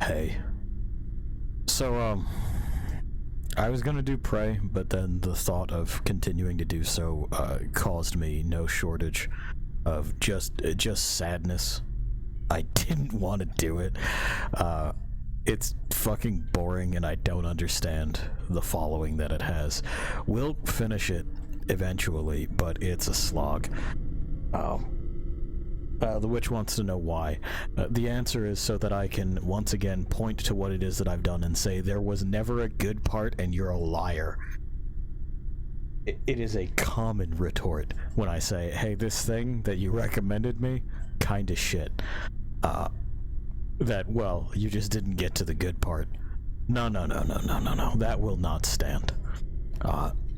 Hey. So, I was gonna do Prey, but then the thought of continuing to do so, caused me no shortage of just sadness. I didn't want to do it. It's fucking boring and I don't understand the following that it has. We'll finish it eventually, but it's a slog. The witch wants to know why. The answer is so that I can once again point to what it is that I've done and say there was never a good part and you're a liar. It is a common retort when I say, hey, this thing that you recommended me, kinda shit. That, well, you just didn't get to the good part. No. That will not stand.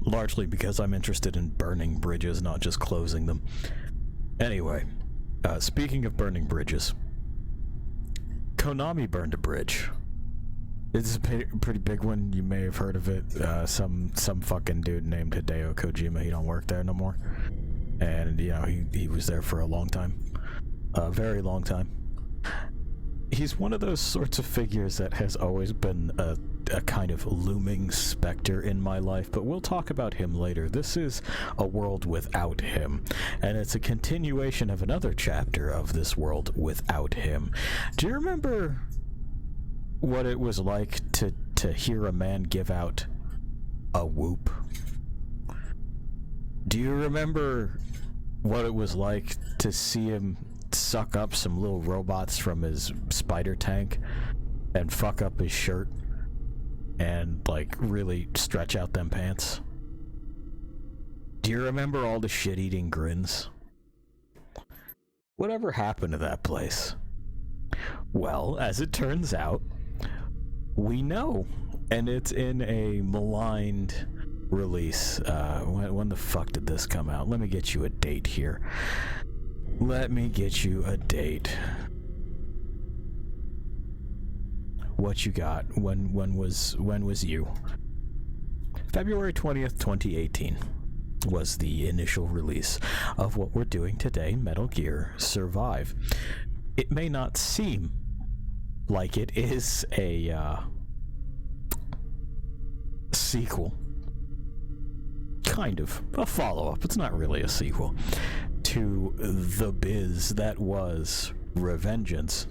Largely because I'm interested in burning bridges, not just closing them. Anyway, speaking of burning bridges, Konami burned a bridge. It's a pretty big one. You may have heard of it. Some fucking dude named Hideo Kojima. He don't work there no more. And, you know, he was there for a long time. A very long time. He's one of those sorts of figures that has always been a kind of looming specter in my life, but we'll talk about him later. This is a world without him, and it's a continuation of another chapter of this world without him. Do you remember what it was like to hear a man give out a whoop? Do you remember what it was like to see him suck up some little robots from his spider tank and fuck up his shirt and, like, really stretch out them pants? Do you remember all the shit-eating grins? Whatever happened to that place? Well, as it turns out, we know, and it's in a maligned release. When the fuck did this come out? Let me get you a date here. Let me get you a date. What you got? When was you? February 20th, 2018 was the initial release of what we're doing today, Metal Gear Survive. It may not seem like it is a sequel. Kind of. A follow-up. It's not really a sequel to the biz that was Revengeance.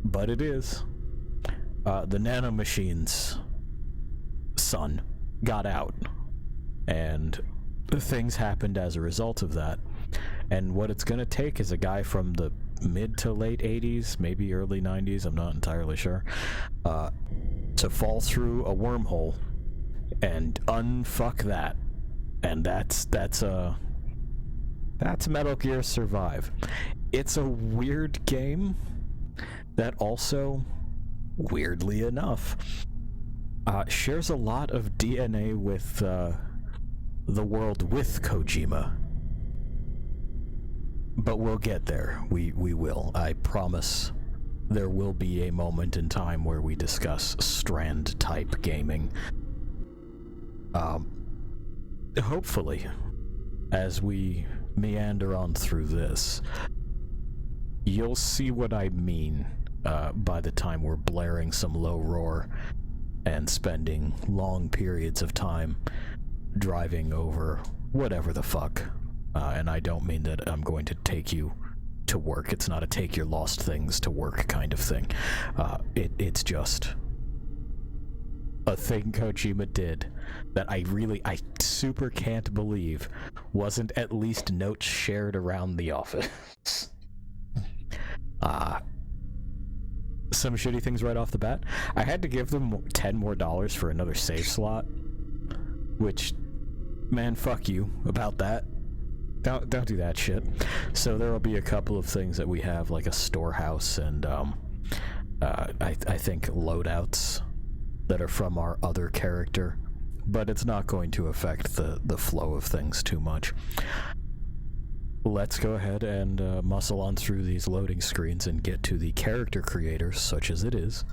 But it is. The Nanomachines' son got out, and things happened as a result of that. And what it's gonna take is a guy from the mid to late 80s, maybe early 90s, I'm not entirely sure, to fall through a wormhole and unfuck that. And that's Metal Gear Survive. It's a weird game that also, weirdly enough, shares a lot of DNA with the world with Kojima. But we'll get there. We will. I promise there will be a moment in time where we discuss Strand-type gaming. Hopefully, as we meander on through this, you'll see what I mean by the time we're blaring some low roar and spending long periods of time driving over whatever the fuck. And I don't mean that I'm going to take you to work. It's not a take your lost things to work kind of thing. It's just a thing Kojima did that I super can't believe wasn't at least notes shared around the office. Some shitty things right off the bat. I had to give them $10 more for another save slot, which, man, fuck you about that. Don't do that shit. So there will be a couple of things that we have, like a storehouse and I think loadouts that are from our other character, but it's not going to affect the flow of things too much. Let's go ahead and muscle on through these loading screens and get to the character creators, such as it is,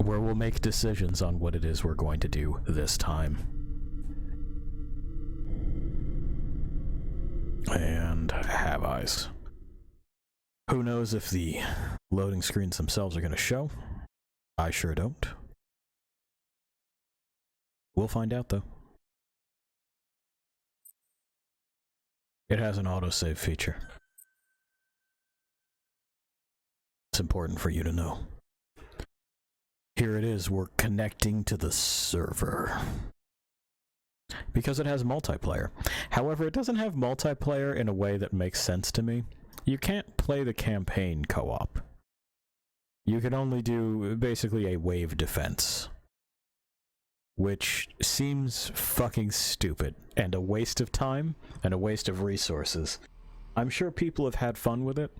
where we'll make decisions on what it is we're going to do this time. And have eyes. Who knows if the loading screens themselves are going to show? I sure don't. We'll find out, though. It has an autosave feature. It's important for you to know. Here it is, we're connecting to the server. Because it has multiplayer. However, it doesn't have multiplayer in a way that makes sense to me. You can't play the campaign co-op. You can only do basically a wave defense. Which seems fucking stupid, and a waste of time, and a waste of resources. I'm sure people have had fun with it.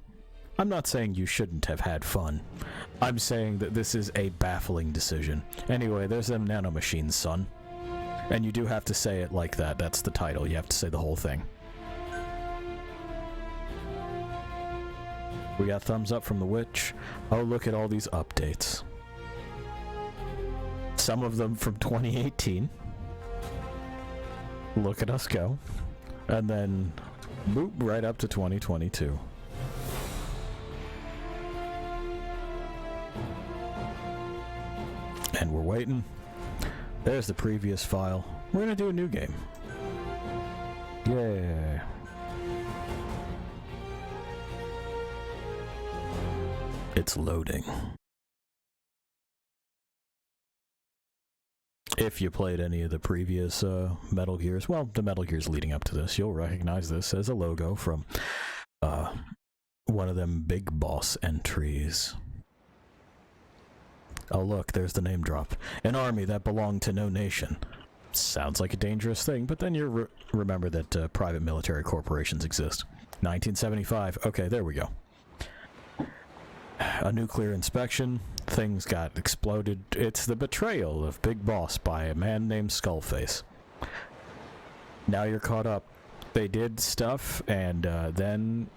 I'm not saying you shouldn't have had fun. I'm saying that this is a baffling decision. Anyway, there's them nanomachines, son. And you do have to say it like that. That's the title. You have to say the whole thing. We got thumbs up from the witch. Oh, look at all these updates. Some of them from 2018. Look at us go. And then, boop, right up to 2022. And we're waiting. There's the previous file. We're gonna do a new game. Yeah. It's loading. If you played any of the previous Metal Gears, well, the Metal Gears leading up to this, you'll recognize this as a logo from one of them big boss entries. Oh look, there's the name drop. An army that belonged to no nation. Sounds like a dangerous thing, but then you remember that private military corporations exist. 1975. Okay, there we go. A nuclear inspection. Things got exploded. It's the betrayal of Big Boss by a man named Skullface. Now you're caught up. They did stuff, and then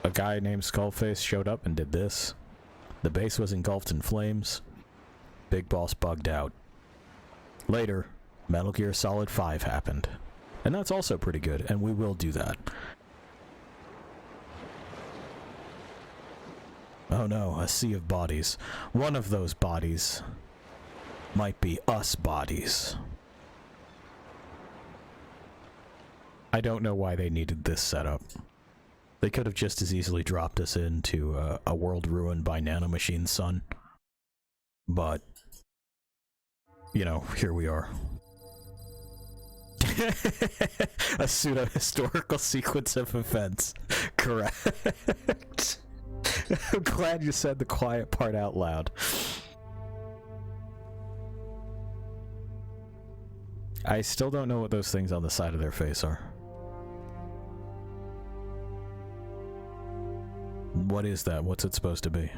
a guy named Skullface showed up and did this. The base was engulfed in flames. Big Boss bugged out. Later, Metal Gear Solid 5 happened. And that's also pretty good, and we will do that. Oh no, a sea of bodies. One of those bodies might be us bodies. I don't know why they needed this setup. They could have just as easily dropped us into a world ruined by nanomachines, son. But, you know, here we are. A pseudo-historical sequence of events. Correct. I'm glad you said the quiet part out loud. I still don't know what those things on the side of their face are. What is that? What's it supposed to be?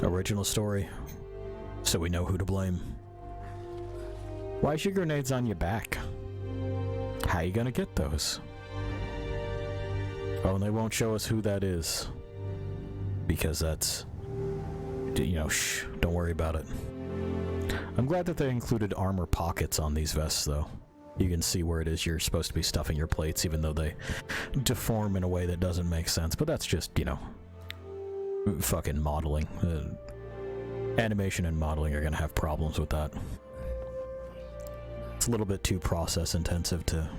Original story. So we know who to blame. Why is your grenades on your back? How you gonna get those? Oh, and they won't show us who that is. Because that's... You know, shh, don't worry about it. I'm glad that they included armor pockets on these vests, though. You can see where it is you're supposed to be stuffing your plates, even though they deform in a way that doesn't make sense. But that's just, you know, fucking modeling. Animation and modeling are gonna have problems with that. It's a little bit too process intensive to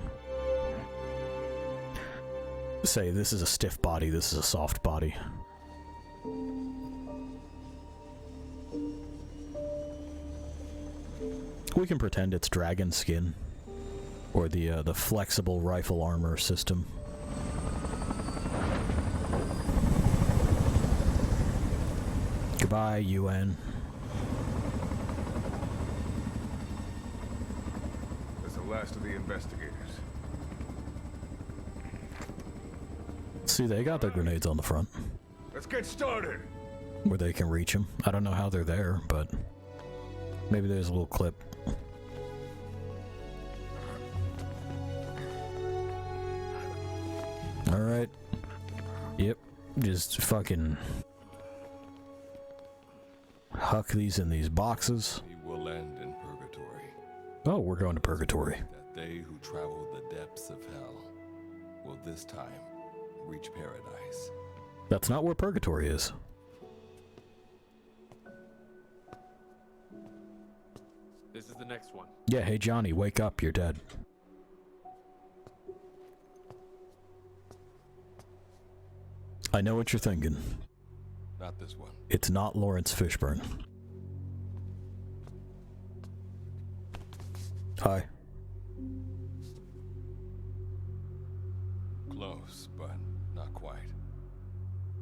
say this is a stiff body, this is a soft body. We can pretend it's dragon skin or the flexible rifle armor system. Goodbye, UN. Last of the investigators. See, they got their grenades on the front. Let's get started. Where they can reach them. I don't know how they're there, but maybe there's a little clip. Alright. Yep. Just fucking huck these in these boxes. We will end in purgatory. Oh, we're going to purgatory. That they travel the depths of hell will this time reach paradise. That's not where purgatory is. This is the next one. Yeah, hey Johnny, wake up, you're dead. I know what you're thinking. Not this one. It's not Lawrence Fishburne. Hi. Close, but not quite.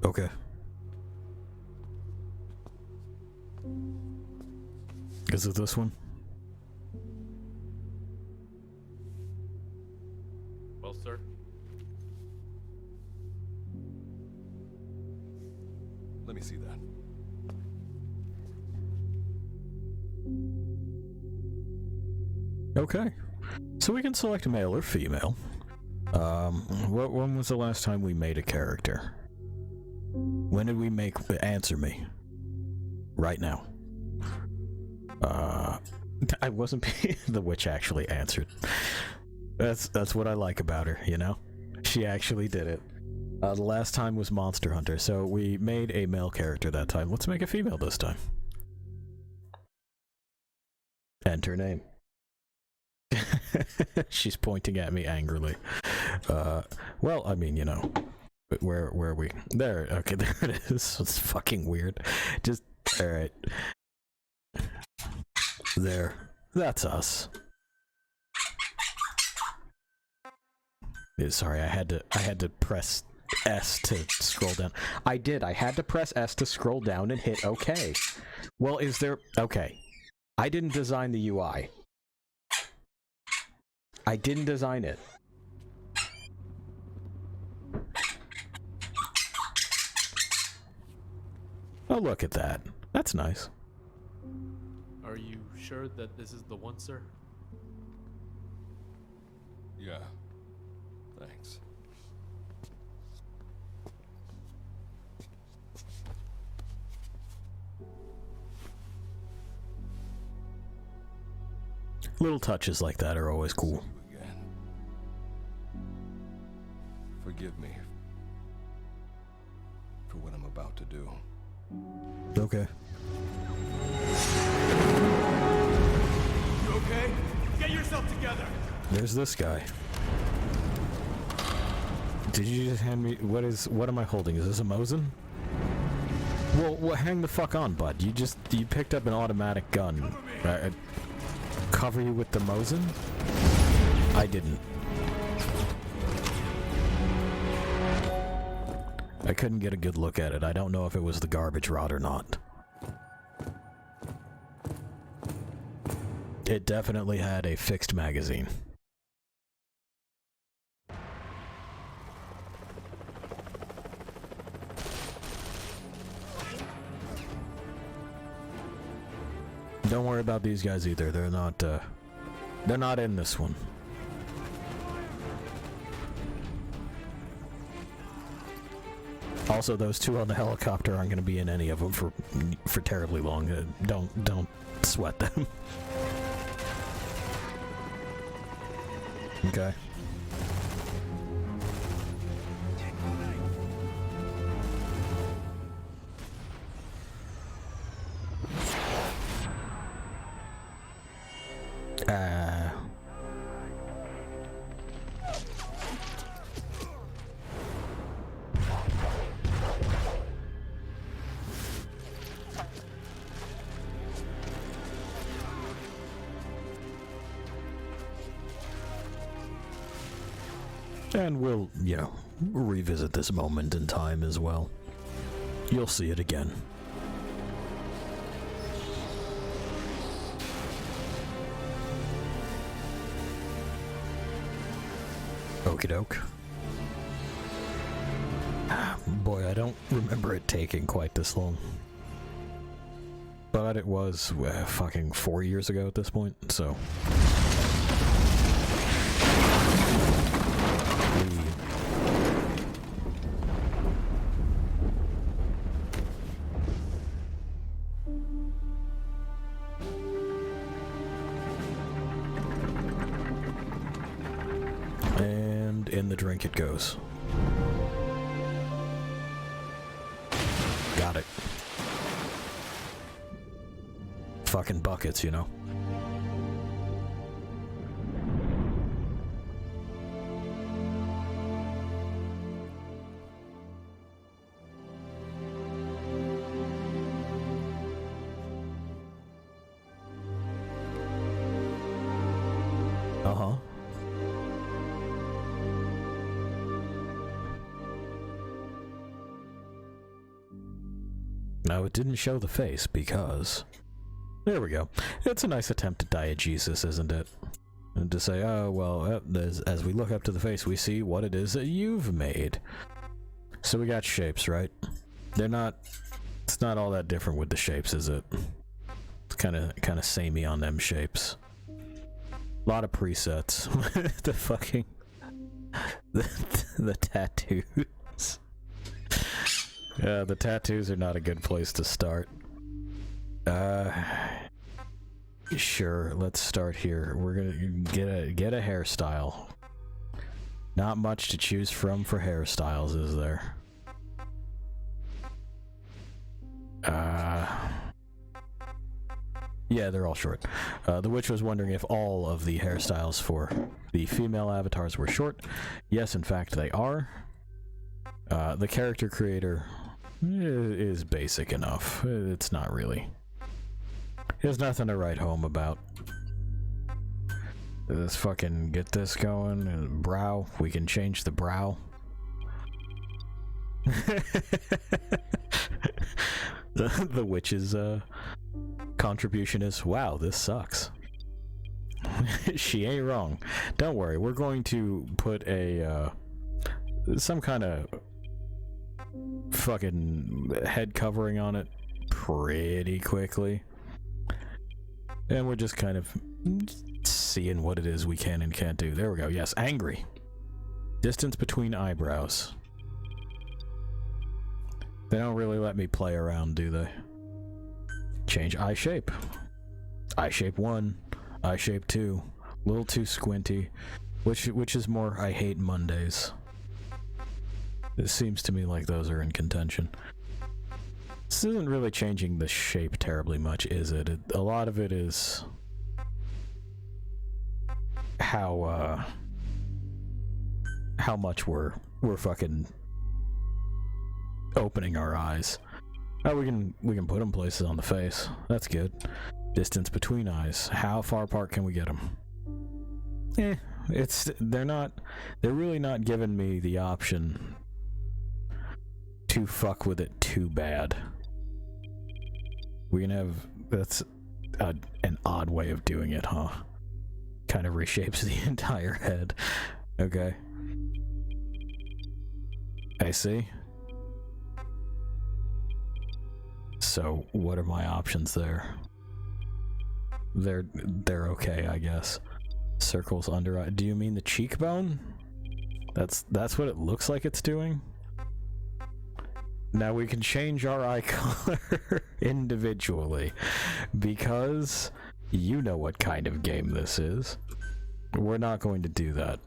Okay. Is it this one? Well, sir. Let me see that. Okay. So we can select male or female. When was the last time we made a character? When did we make... Answer me. Right now. I wasn't... The witch actually answered. That's what I like about her, you know? She actually did it. The last time was Monster Hunter, so we made a male character that time. Let's make a female this time. Enter name. She's pointing at me angrily. Well, I mean, you know, where are we? There, okay, there it is. It's fucking weird. Just, alright. There. That's us. Yeah, sorry, I had to press S to scroll down. I had to press S to scroll down and hit OK. Well, is there... Okay. I didn't design the UI. I didn't design it. Oh, look at that. That's nice. Are you sure that this is the one, sir? Yeah. Thanks. Little touches like that are always cool. See you again. Forgive me for what I'm about to do. Okay. You okay? Get yourself together! There's this guy. Did you just hand me... What am I holding? Is this a Mosin? Well, hang the fuck on, bud. You picked up an automatic gun. Cover you with the Mosin? I didn't. I couldn't get a good look at it. I don't know if it was the garbage rod or not. It definitely had a fixed magazine. Don't worry about these guys either. They're not in this one. Also, those two on the helicopter aren't going to be in any of them for terribly long. Don't sweat them. Okay. And we'll, revisit this moment in time as well. You'll see it again. Okie doke. Boy, I don't remember it taking quite this long. But it was fucking 4 years ago at this point, so... drink it goes. Got it. Fucking buckets, you know. Uh-huh. No, it didn't show the face because... There we go. It's a nice attempt at diegesis, isn't it? And to say, oh, well, as we look up to the face, we see what it is that you've made. So we got shapes, right? They're not... It's not all that different with the shapes, is it? It's kind of samey on them shapes. A lot of presets. The fucking... The tattoos. Yeah, the tattoos are not a good place to start. Sure, let's start here. We're gonna get a hairstyle. Not much to choose from for hairstyles, is there? Yeah, they're all short. The witch was wondering if all of the hairstyles for the female avatars were short. Yes, in fact, they are. The character creator is basic enough. It's not really. There's nothing to write home about. Let's fucking get this going. Brow. We can change the brow. The witch's contribution is, wow, this sucks. She ain't wrong. Don't worry, we're going to put a some kind of fucking head covering on it pretty quickly. And we're just kind of seeing what it is we can and can't do. There we go. Yes, angry. Distance between eyebrows. They don't really let me play around, do they? Change eye shape. Eye shape 1. Eye shape 2. A little too squinty. Which is more I hate Mondays. It seems to me like those are in contention. This isn't really changing the shape terribly much, is it? A lot of it is how much we're fucking opening our eyes. Oh, we can put them places on the face. That's good. Distance between eyes. How far apart can we get them? They're really not giving me the option to fuck with it too bad. We can have... That's an odd way of doing it, huh? Kind of reshapes the entire head. Okay. I see. So, what are my options there? They're okay, I guess. Circles under eye. Do you mean the cheekbone? That's what it looks like it's doing? Now we can change our eye color individually, because you know what kind of game this is. We're not going to do that.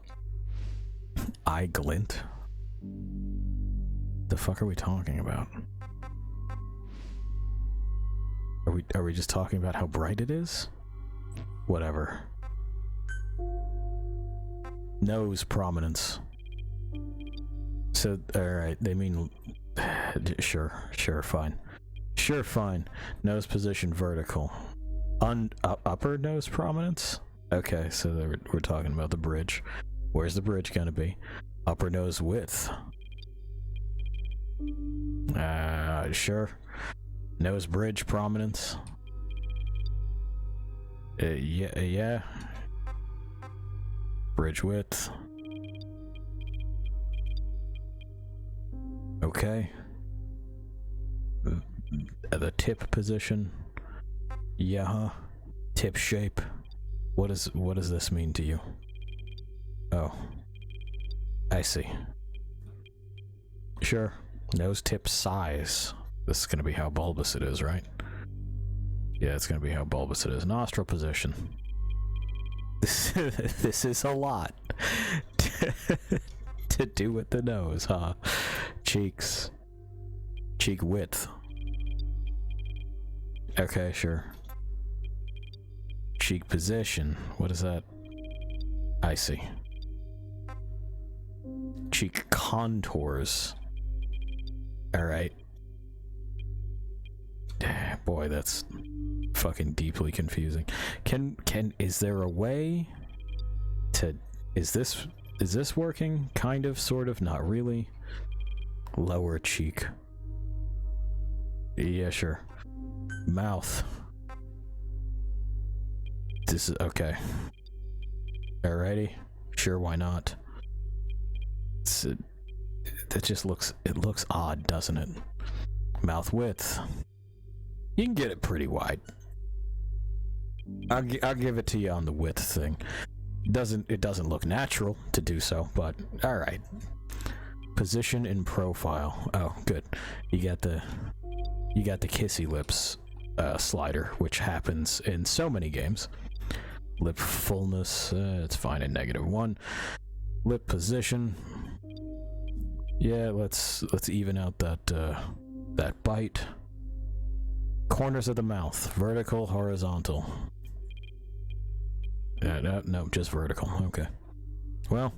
Eye glint? The fuck are we talking about? Are we just talking about how bright it is? Whatever. Nose prominence. So, alright, they mean... Sure, fine. Sure, fine. Nose position vertical. Upper nose prominence? Okay, so we're talking about the bridge. Where's the bridge gonna be? Upper nose width. Sure. Nose bridge prominence. Yeah. Bridge width. Okay. The tip position. Yeah. Tip shape. What does this mean to you? Oh. I see. Sure. Nose tip size. This is gonna be how bulbous it is, right? Yeah, it's gonna be how bulbous it is. Nostril position. This is a lot. to do with the nose, huh? Cheeks. Cheek width. Okay, sure. Cheek position. What is that? I see. Cheek contours. Alright. Boy, that's fucking deeply confusing. Is there a way to... Is this working? Kind of, sort of, not really. Lower cheek. Yeah, sure. Mouth. This is okay. Alrighty. Sure, why not? That just looks odd, doesn't it? Mouth width. You can get it pretty wide. I'll give it to you on the width thing. It doesn't look natural to do so, but all right. Position in profile. Oh, good. You got the kissy lips slider, which happens in so many games. Lip fullness, it's fine in -1. Lip position. Yeah, let's even out that bite. Corners of the mouth, vertical, horizontal. No, just vertical. Okay. Well,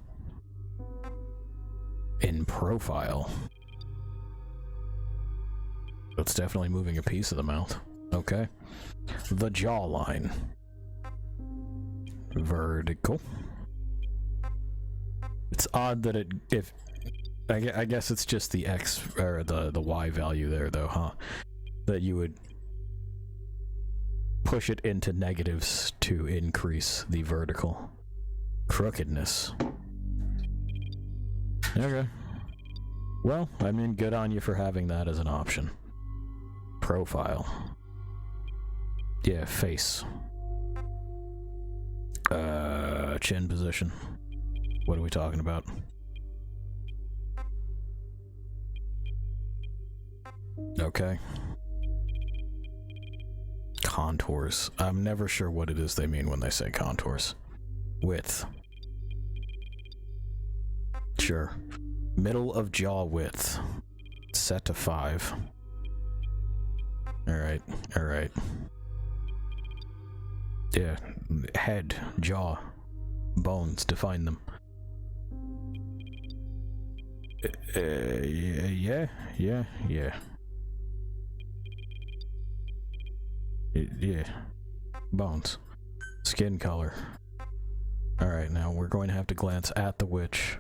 in profile, it's definitely moving a piece of the mouth. Okay. The jawline. Vertical. It's odd that I guess it's just the X or the Y value there though, huh? That you would push it into negatives to increase the vertical. Crookedness. Okay. Well, I mean, good on you for having that as an option. Profile. Yeah, face. Chin position. What are we talking about? Okay. Contours. I'm never sure what it is they mean when they say contours. Width. Sure. Middle of jaw width. Set to 5. Alright, alright. Yeah. Head, jaw, bones, define them. Yeah. Yeah. Bones. Skin color. Alright, now we're going to have to glance at the witch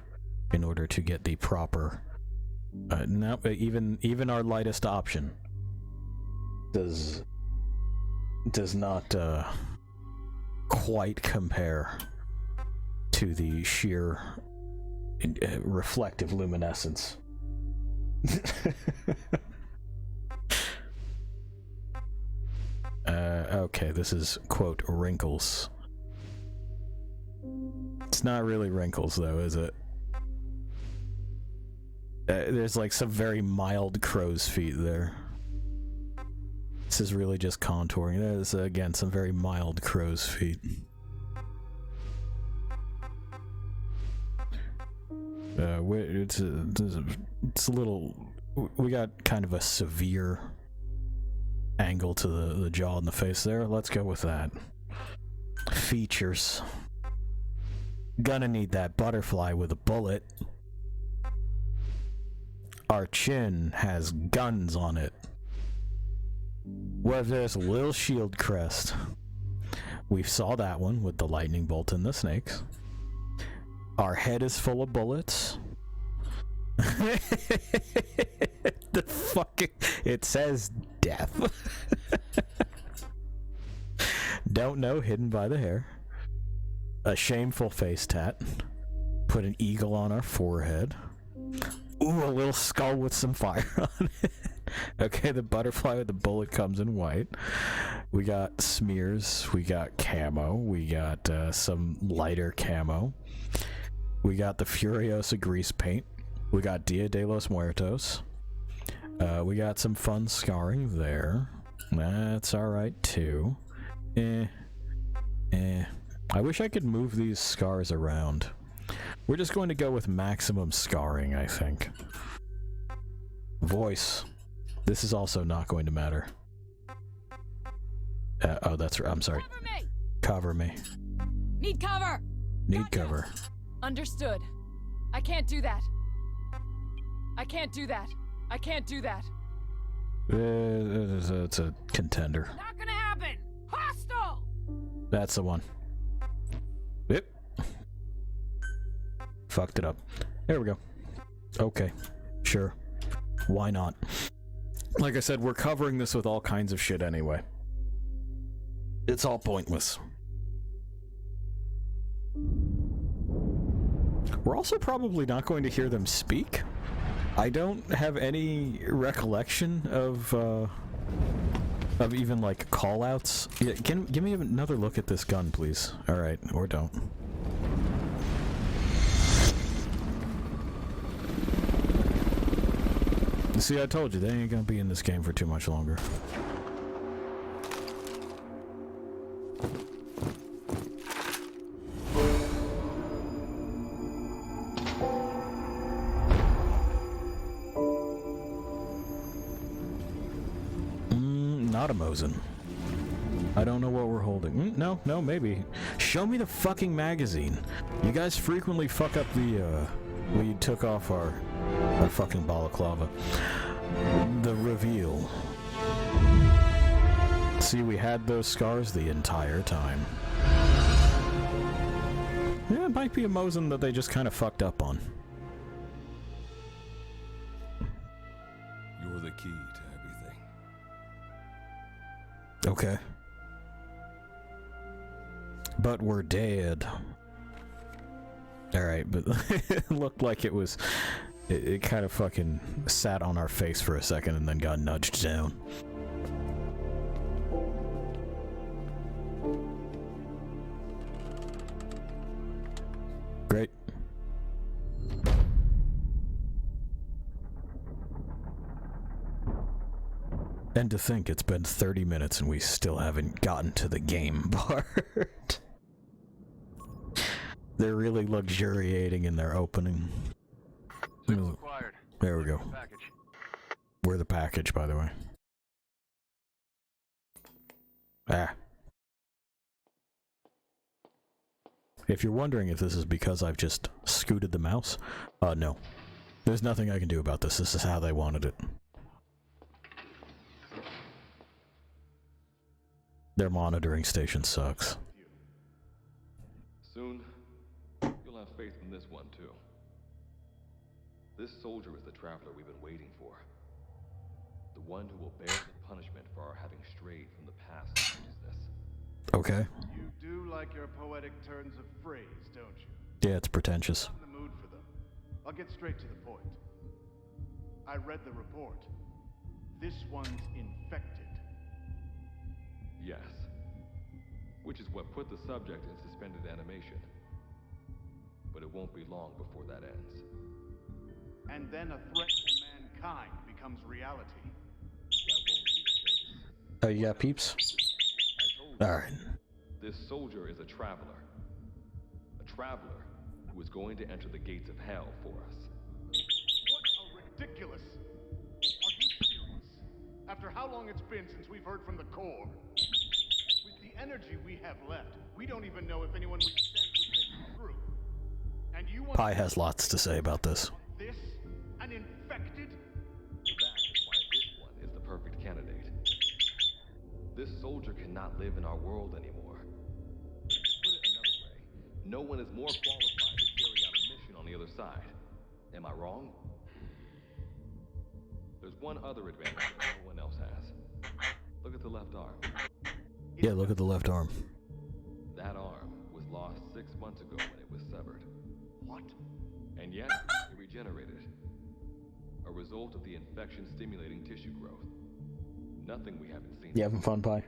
in order to get the proper... no, even our lightest option does not quite compare to the sheer reflective luminescence. Okay, this is, quote, wrinkles. It's not really wrinkles, though, is it? There's, like, some very mild crow's feet there. This is really just contouring. There's, again, some very mild crow's feet. It's a little... We got kind of a severe angle to the jaw and the face there. Let's go with that. Features. Gonna need that butterfly with a bullet. Our chin has guns on it. What if there's a little shield crest? We saw that one with the lightning bolt and the snakes. Our head is full of bullets. The fucking... It says death. Don't know, hidden by the hair. A shameful face tat. Put an eagle on our forehead. Ooh, a little skull with some fire on it. Okay, the butterfly with the bullet comes in white. We got smears. We got camo. We got some lighter camo. We got the Furiosa grease paint. We got Dia de los Muertos. We got some fun scarring there. That's alright too. I wish I could move these scars around. We're just going to go with maximum scarring, I think. Voice. This is also not going to matter. Oh, that's right. I'm sorry. Cover me! Cover me. Need cover! Need cover. Understood. I can't do that. I can't do that. I can't do that. It's a contender. Not gonna happen! Hostile! That's the one. Yep. Fucked it up. There we go. Okay. Sure. Why not? Like I said, we're covering this with all kinds of shit anyway. It's all pointless. We're also probably not going to hear them speak. I don't have any recollection of even like call-outs. Yeah, give me another look at this gun, please. Alright, or don't. See, I told you, they ain't gonna be in this game for too much longer. Not a Mosin. I don't know what we're holding. No, maybe. Show me the fucking magazine. You guys frequently fuck up the, we took off our fucking balaclava. The reveal. See, we had those scars the entire time. Yeah, it might be a Mosin that they just kind of fucked up on. You're the key to everything. Okay. But we're dead. Alright, but it looked like it was... It kind of fucking sat on our face for a second and then got nudged down. Great. And to think it's been 30 minutes and we still haven't gotten to the game part. They're really luxuriating in their opening. There we go. We're the package, by the way. Ah. If you're wondering if this is because I've just scooted the mouse, no. There's nothing I can do about this. This is how they wanted it. Their monitoring station sucks. Soon, you'll have faith in this one, too. This soldier is the traveler we've been waiting for. The one who will bear the punishment for our having strayed from the path of righteousness. Okay. You do like your poetic turns of phrase, don't you? Yeah, it's pretentious. I'm in the mood for them. I'll get straight to the point. I read the report. This one's infected. Yes. Which is what put the subject in suspended animation. But it won't be long before that ends. And then a threat to mankind becomes reality. That won't be the case. Oh, you got peeps? I told you. Alright. This soldier is a traveler. A traveler who is going to enter the gates of hell for us. What a ridiculous... Are you serious? After how long it's been since we've heard from the Corps? With the energy we have left, we don't even know if anyone we send would make it through. And you want... Pi has lots to say about this. This? An infected? That is why this one is the perfect candidate. This soldier cannot live in our world anymore. Put it another way, no one is more qualified to carry out a mission on the other side. Am I wrong? There's one other advantage that no one else has. Look at the left arm. Yeah, look at the left arm. That arm was lost 6 months ago when it was severed. What? And yet, it regenerated. A result of the infection-stimulating tissue growth. Nothing we haven't seen. You having fun, Pi?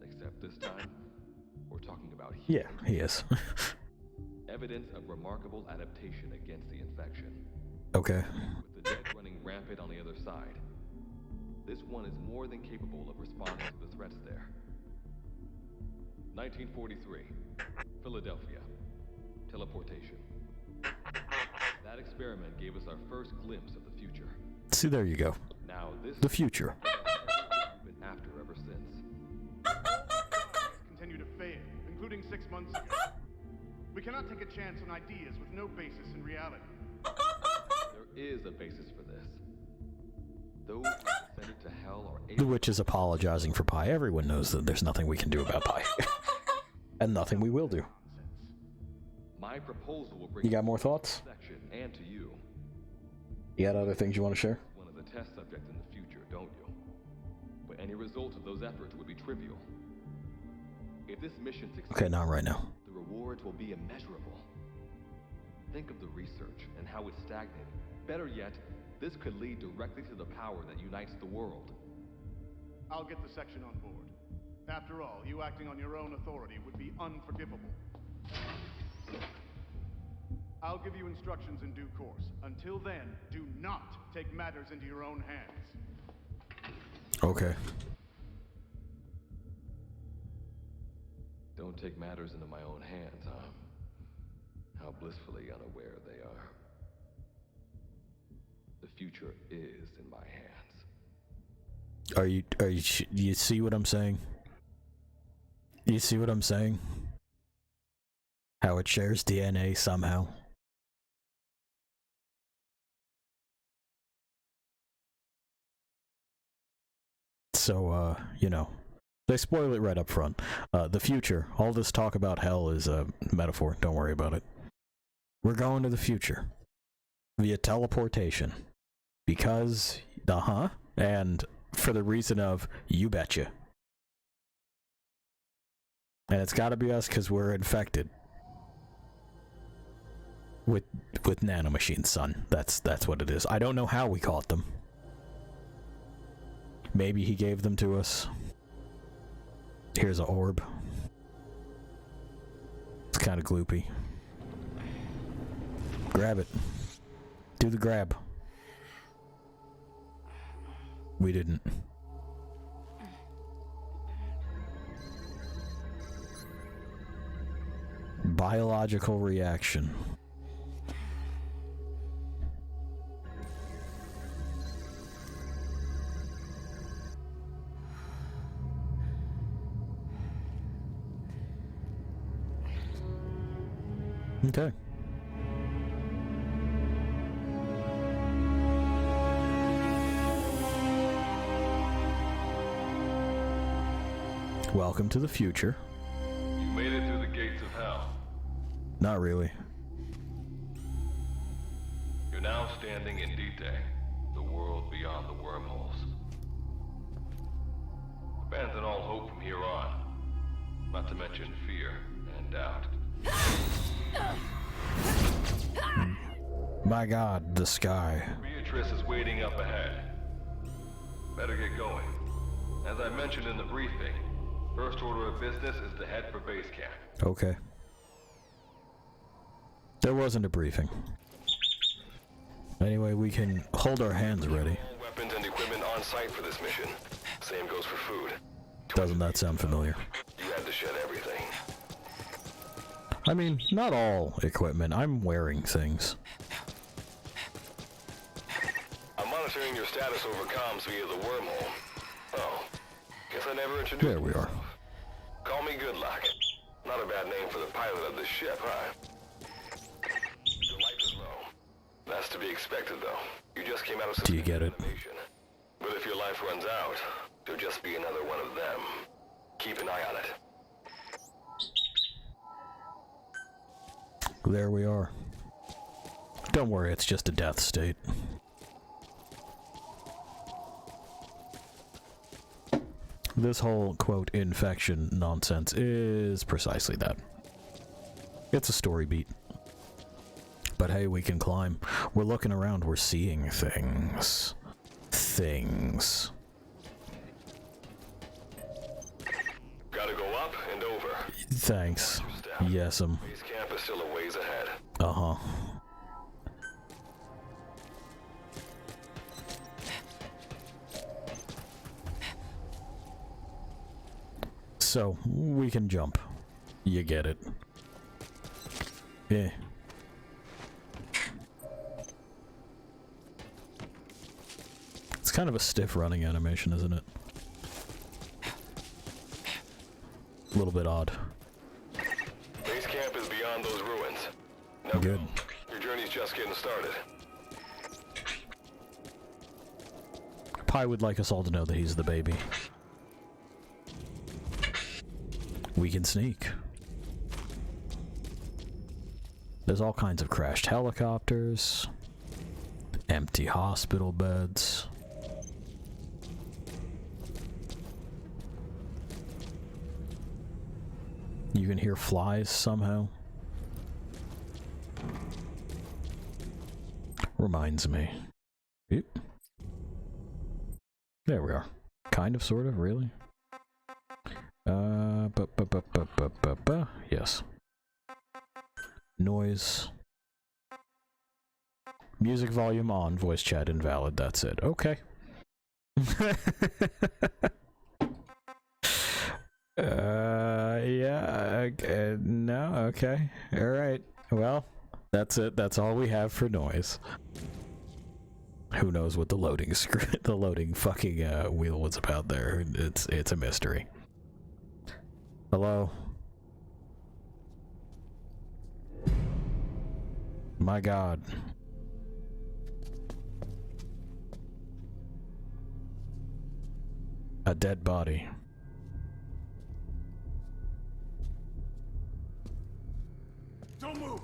Except this time, we're talking about Yeah, he is. evidence of remarkable adaptation against the infection. Okay. With the dead running rampant on the other side, this one is more than capable of responding to the threats there. 1943, Philadelphia. Teleportation. That experiment gave us our first glimpse of the future. See, there you go. Now this The future. we've been after ever since. Continue to fail, including 6 months ago. We cannot take a chance on ideas with no basis in reality. There is a basis for this. Those who descended to hell are The able witch is apologizing for Pi. Everyone knows that there's nothing we can do about Pi. And nothing we will do. My proposal will bring You got more thoughts? section and to you. You got other things you want to share? One of the test subjects in the future, don't you? But any result of those efforts would be trivial. If this mission succeeds, Okay, not right now. the rewards will be immeasurable. Think of the research and how it's stagnated. Better yet, this could lead directly to the power that unites the world. I'll get the section on board. After all, you acting on your own authority would be unforgivable. I'll give you instructions in due course. Until then, do not take matters into your own hands. Okay. Don't take matters into my own hands, huh? How blissfully unaware they are. The future is in my hands. You see what I'm saying? You see what I'm saying? How it shares DNA somehow. So, you know, they spoil it right up front. The future, all this talk about hell is a metaphor. Don't worry about it. We're going to the future via teleportation. Because, and for the reason of, you betcha. And it's gotta be us because we're infected. With nanomachines, son. That's what it is. I don't know how we caught them. Maybe he gave them to us. Here's an orb. It's kind of gloopy. Grab it. Do the grab. We didn't. Biological reaction. Okay. Welcome to the future. You made it through the gates of hell. Not really. You're now standing in Dite, the world beyond the wormholes. Abandon all hope from here on, not to mention fear and doubt. My God, the sky. Beatrice is waiting up ahead. Better get going. As I mentioned in the briefing, first order of business is to head for base camp. Okay. There wasn't a briefing. Anyway, we can hold our hands ready. All weapons and equipment on site for this mission. Same goes for food. Doesn't that sound familiar? You had to shed everything. I mean, not all equipment. I'm wearing things. I'm monitoring your status over comms via the wormhole. Oh, guess I never introduced There we are. myself. Call me Good Luck. Not a bad name for the pilot of this ship, huh? Your life is low. That's to be expected, though. You just came out of Do you get it? renovation. But if your life runs out, you'll just be another one of them. Keep an eye on it. There we are. Don't worry, it's just a death state. This whole, quote, infection nonsense is precisely that. It's a story beat. But hey, we can climb. We're looking around, we're seeing things. Things. Gotta go up and over. Thanks. Yes, Base camp is still a ways ahead. Uh-huh. So, we can jump. You get it. Yeah. It's kind of a stiff running animation, isn't it? A little bit odd. Base camp is beyond those ruins. Now Good. your journey's just getting started. Pi would like us all to know that he's the baby. We can sneak. There's all kinds of crashed helicopters, empty hospital beds. You can hear flies somehow. Reminds me. Oop. There we are. Kind of, sort of, really. Yes. Noise. Music volume on, voice chat invalid, that's it. Okay. Yeah, okay, no, okay. Alright. Well, that's it. That's all we have for noise. Who knows what the loading script, the loading fucking wheel was about there. It's a mystery. Hello? My God. A dead body. Don't move!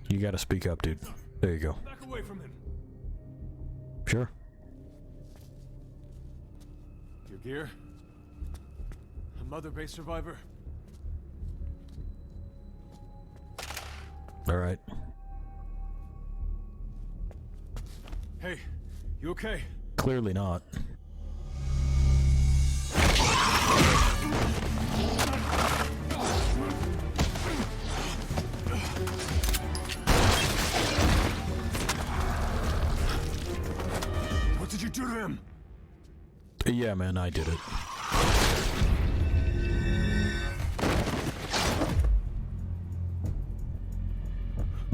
You gotta speak up, dude. There you go. Back away from him! Sure. Your gear? A mother base survivor? Alright. Hey, you okay? Clearly not. What did you do to him? Yeah, man, I did it.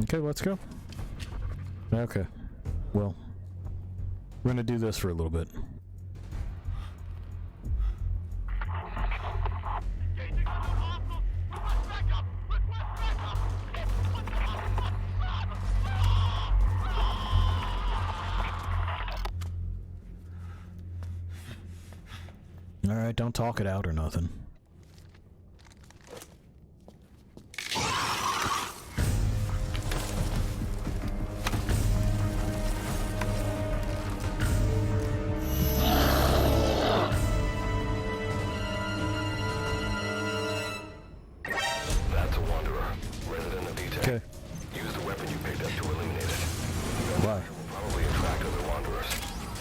Okay, let's go. Okay. Well, we're gonna do this for a little bit. Alright, don't talk it out or nothing. That's a wanderer, resident of D-Tech. Okay. Use the weapon you picked up to eliminate it. Bye. Will probably attract other wanderers.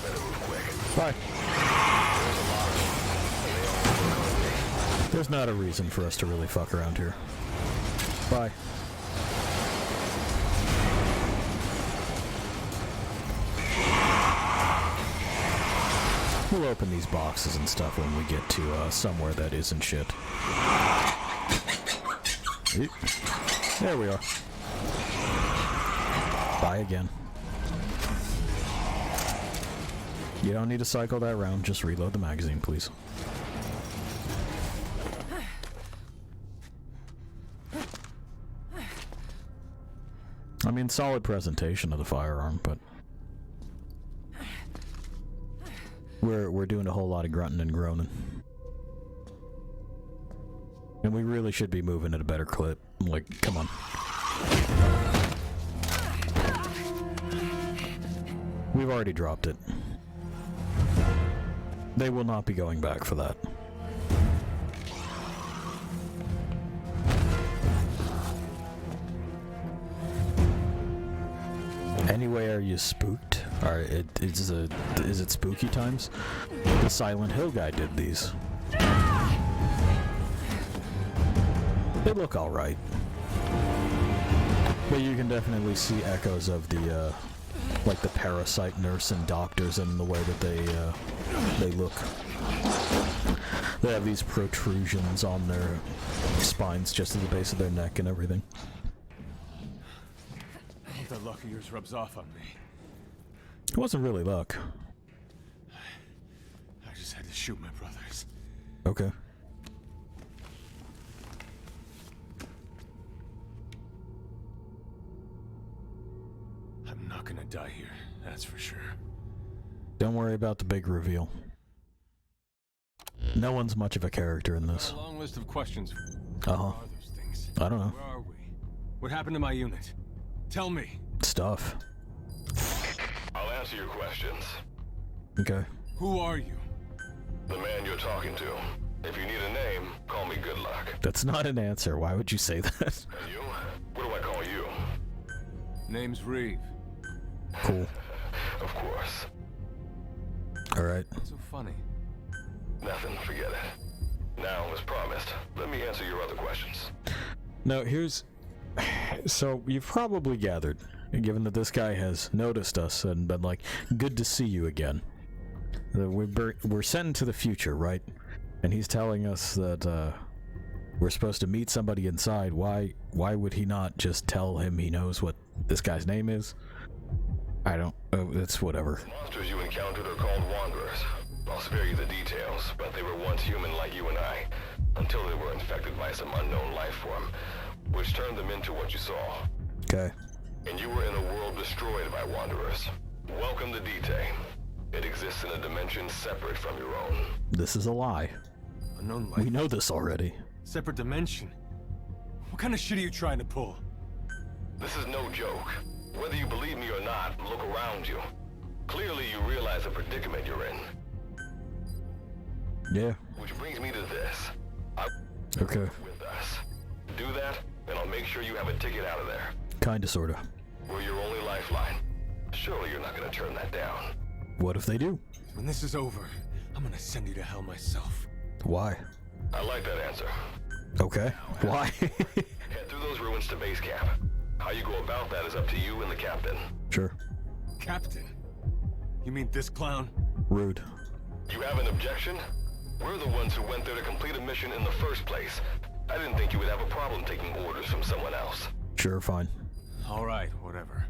Better move quick. Bye. There's a lot of them, and they all work on me. There's not a reason for us to really fuck around here. Bye. We'll open these boxes and stuff when we get to somewhere that isn't shit. Oop. There we are. Bye again. You don't need to cycle that round, just reload the magazine, please. I mean, solid presentation of the firearm, but we're doing a whole lot of grunting and groaning. And we really should be moving at a better clip. Like, come on. We've already dropped it. They will not be going back for that. Anyway, are you spooked? Is it spooky times? The Silent Hill guy did these. They look alright. But you can definitely see echoes of the, like the parasite nurse and doctors and the way that they look. They have these protrusions on their spines just at the base of their neck and everything. I hope that luck of yours rubs off on me. It wasn't really luck. I just had to shoot my brothers. Okay. I'm not gonna die here, that's for sure. Don't worry about the big reveal. No one's much of a character in this. A long list of questions. Uh-huh. What are those things? I don't know. Where are we? What happened to my unit? Tell me. Stuff. I'll answer your questions. Okay. Who are you? The man you're talking to. If you need a name, call me Good Luck. That's not an answer. Why would you say that? And you? What do I call you? Name's Reeve. Cool. Of course. Alright. What's so funny? Nothing, forget it. Now, as promised, let me answer your other questions. Now, here's... So, you've probably gathered, given that this guy has noticed us and been like, good to see you again. That we're sent into the future, right? And he's telling us that we're supposed to meet somebody inside. Why would he not just tell him he knows what this guy's name is? I don't... it's whatever. Monsters you encountered are called Wanderers. I'll spare you the details, but they were once human like you and I, until they were infected by some unknown life form, which turned them into what you saw. Okay. And you were in a world destroyed by Wanderers. Welcome to Dite. It exists in a dimension separate from your own. This is a lie. Unknown life. We know this already. Separate dimension. What kind of shit are you trying to pull? This is no joke. Whether you believe me or not, look around you. Clearly you realize the predicament you're in. Yeah. Which brings me to this. Okay. With us. Do that, and I'll make sure you have a ticket out of there. Kinda, sorta. We're your only lifeline. Surely you're not gonna turn that down. What if they do? When this is over, I'm gonna send you to hell myself. Why? I like that answer. Okay. Why? Head through those ruins to base camp. How you go about that is up to you and the captain. Sure. Captain? You mean this clown? Rude. You have an objection? We're the ones who went there to complete a mission in the first place. I didn't think you would have a problem taking orders from someone else. Sure, fine. Alright, whatever.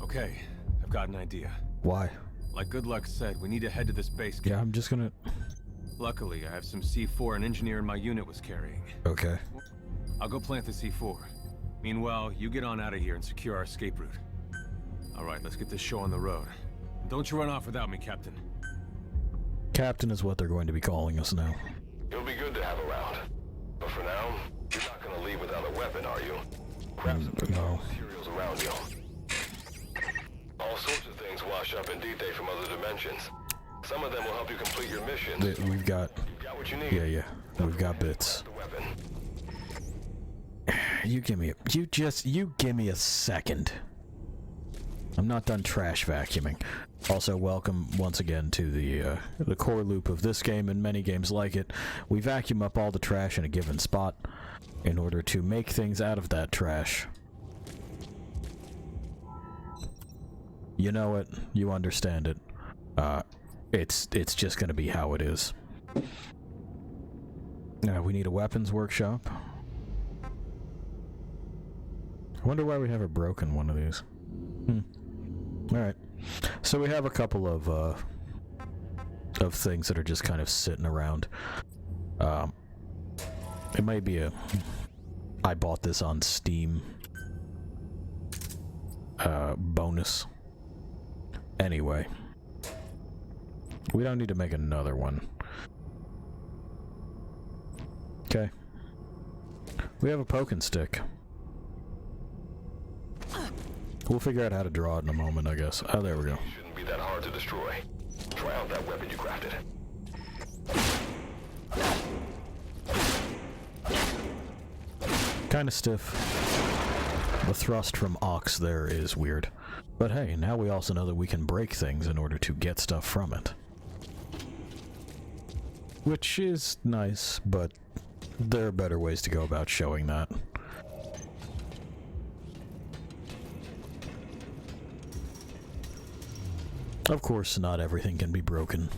Okay, I've got an idea. Why? Like Good Luck said, we need to head to this base camp. Yeah, I'm just gonna... Luckily, I have some C4 an engineer in my unit was carrying. Okay. I'll go plant the C4. Meanwhile, you get on out of here and secure our escape route. Alright, let's get this show on the road. Don't you run off without me, Captain. Captain is what they're going to be calling us now. You'll be good to have around. But for now, you're not gonna leave without a weapon, are you? Grab some No. materials around you. All sorts of things wash up in Dite from other dimensions. Some of them will help you complete your mission. We've got... You've got what you need. Yeah. We've got bits. The weapon. You give me a second. I'm not done trash vacuuming. Also, welcome once again to the core loop of this game and many games like it. We vacuum up all the trash in a given spot in order to make things out of that trash. You know it. You understand it. It's just gonna be how it is. Now, we need a weapons workshop. I wonder why we have a broken one of these. Alright. So we have a couple of things that are just kind of sitting around. It might be a... I bought this on Steam. Bonus. Anyway. We don't need to make another one. Okay. We have a poking stick. We'll figure out how to draw it in a moment, I guess. Oh, there we go. Shouldn't be that hard to destroy. Try out that weapon you crafted. Kinda stiff. The thrust from Ox there is weird. But hey, now we also know that we can break things in order to get stuff from it. Which is nice, but there are better ways to go about showing that. Of course, not everything can be broken.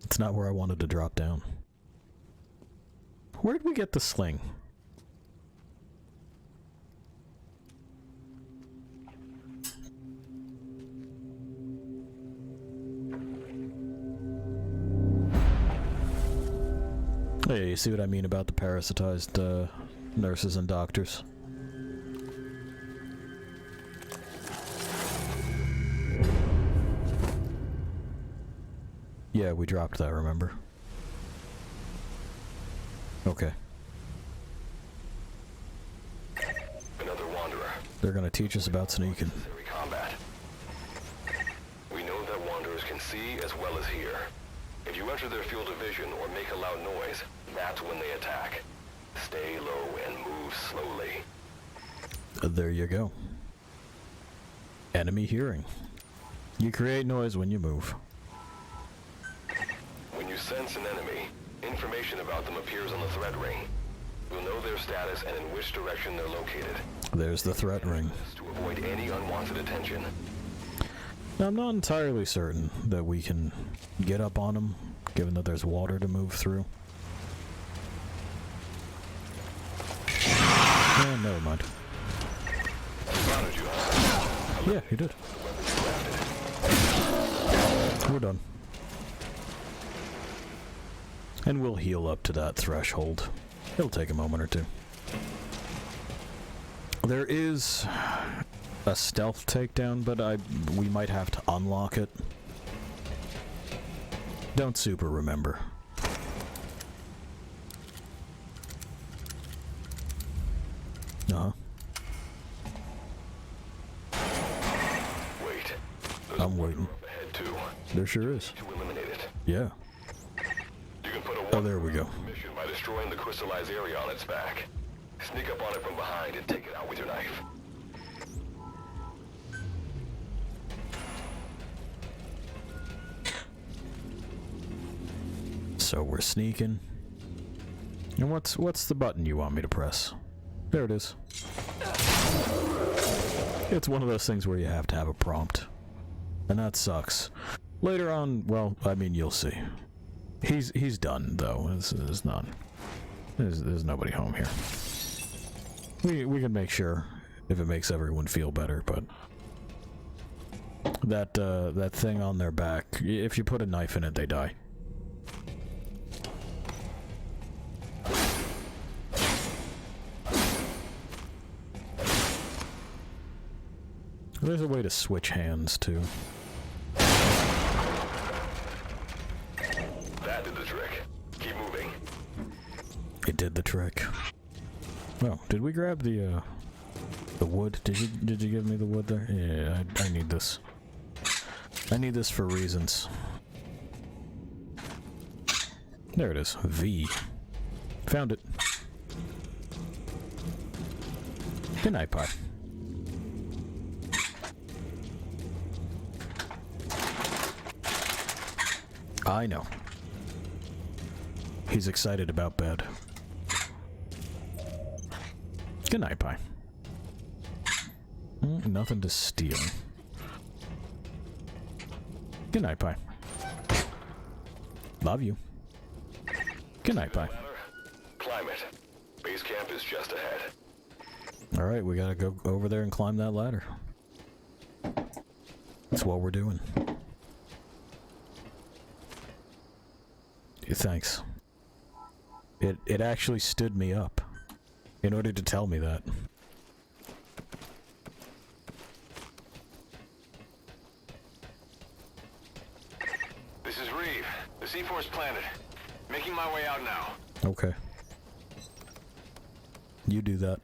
It's not where I wanted to drop down. Where did we get the sling? Yeah, you see what I mean about the parasitized nurses and doctors? Yeah, we dropped that, remember? Okay. Another wanderer. They're gonna teach us about sneaking. Necessary combat. We know that wanderers can see as well as hear. If you enter their field of vision or make a loud noise, that's when they attack. Stay low and move slowly. There you go. Enemy hearing. You create noise when you move. When you sense an enemy, information about them appears on the threat ring. You'll know their status and in which direction they're located. There's the threat ring. To avoid any unwanted attention. Now, I'm not entirely certain that we can get up on them, given that there's water to move through. Never mind. Spotted you, huh? Yeah, he did. We're done. And we'll heal up to that threshold. It'll take a moment or two. There is a stealth takedown, but we might have to unlock it. Don't super remember. Uh-huh. Wait. I'm waiting. Ahead too. There sure is. To eliminate it. Yeah. You can put a Oh, there we go. mission by destroying the crystallized area on its back. Sneak up on it from behind and take it out with your knife. So we're sneaking. And what's the button you want me to press? There it is. It's one of those things where you have to have a prompt. And that sucks. Later on, well, I mean, you'll see. He's done, though. There's none. There's nobody home here. We can make sure if it makes everyone feel better, but that thing on their back, if you put a knife in it, they die. There's a way to switch hands, too. That did the trick. Keep moving. It did the trick. Oh, did we grab the wood? Did you give me the wood there? Yeah, I need this. I need this for reasons. There it is. V. Found it. Good night, Pie. I know. He's excited about bed. Good night, Pie. Nothing to steal. Good night, Pie. Love you. Good night, Pie. Climb it. Base camp is just ahead. Alright, we gotta go over there and climb that ladder. That's what we're doing. Thanks. It actually stood me up in order to tell me that. This is Reeve. The C4's planted. Making my way out now. Okay. You do that.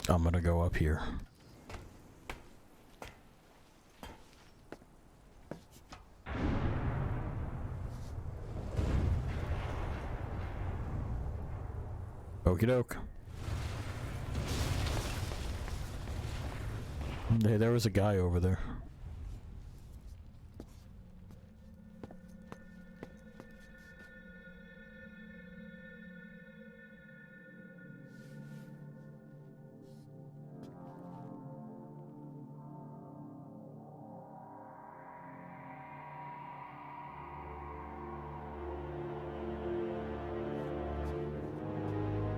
I'm gonna go up here. Okie doke. Hey, there was a guy over there.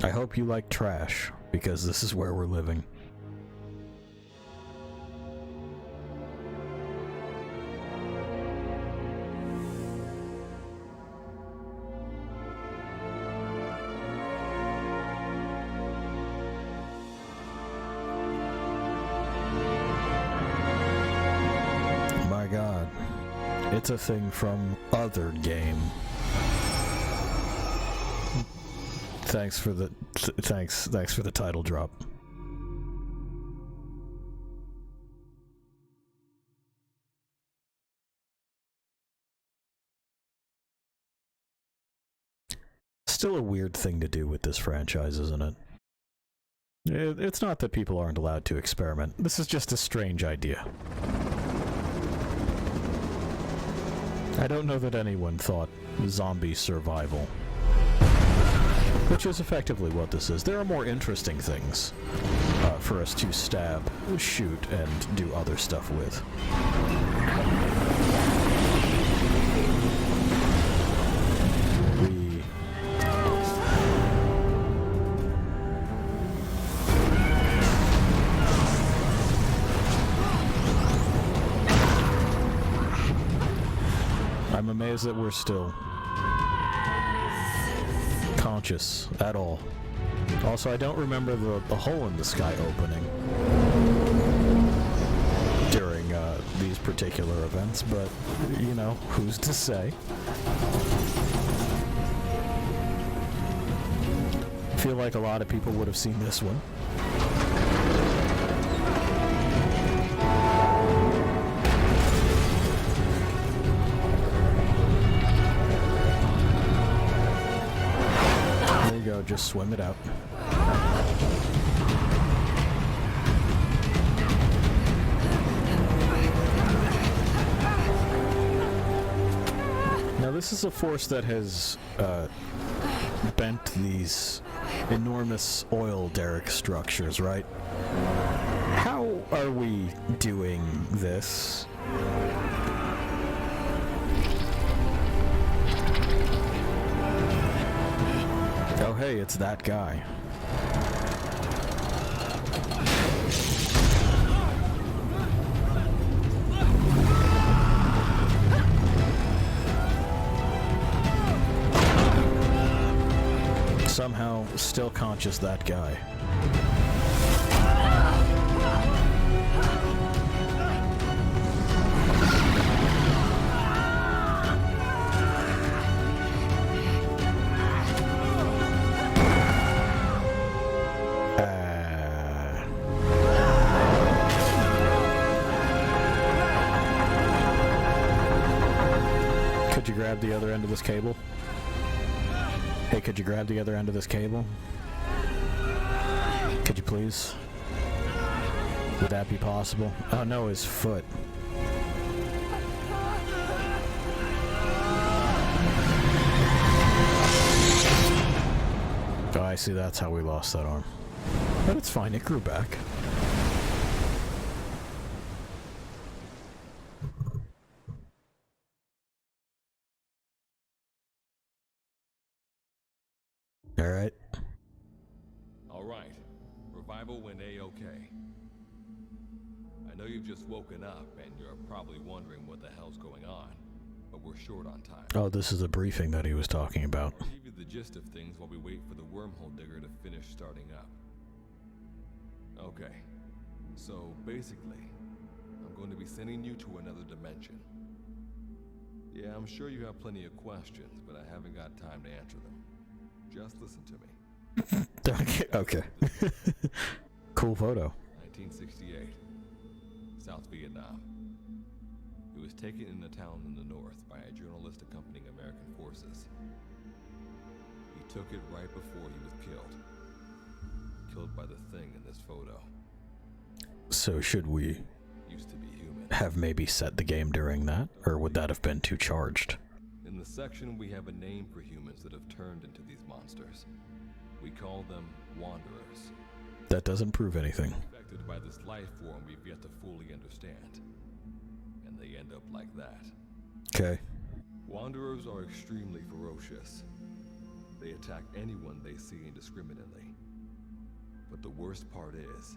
I hope you like trash, because this is where we're living. It's a thing from other game. Thanks for the thanks for the title drop. Still a weird thing to do with this franchise, isn't it? It's not that people aren't allowed to experiment. This is just a strange idea. I don't know that anyone thought zombie survival, which is effectively what this is. There are more interesting things for us to stab, shoot, and do other stuff with. I'm amazed that we're still conscious at all. Also, I don't remember the hole in the sky opening during these particular events, but, you know, who's to say? I feel like a lot of people would have seen this one. Just swim it out. Now this is a force that has bent these enormous oil derrick structures, right? How are we doing this? Oh, hey, it's that guy. Somehow, still conscious, that guy. Could you grab the other end of this cable? Hey, could you grab the other end of this cable? Could you please? Would that be possible? Oh no, his foot. Oh, I see, that's how we lost that arm. But it's fine, it grew back. Alright. Alright. Revival went A-okay. I know you've just woken up and you're probably wondering what the hell's going on, but we're short on time. Oh, this is the briefing that he was talking about. I'll give you the gist of things while we wait for the wormhole digger to finish starting up. Okay. So, basically, I'm going to be sending you to another dimension. Yeah, I'm sure you have plenty of questions, but I haven't got time to answer them. Just listen to me. Okay. Cool photo. 1968. South Vietnam. He was taken in a town in the north by a journalist accompanying American forces. He took it right before he was killed. Killed by the thing in this photo. So should we Used to be human. have maybe set the game during that? Or would that have been too charged? In the section, we have a name for humans that have turned into these monsters. We call them Wanderers. That doesn't prove anything. Affected by this life form we've yet to fully understand. And they end up like that. Okay. Wanderers are extremely ferocious. They attack anyone they see indiscriminately. But the worst part is,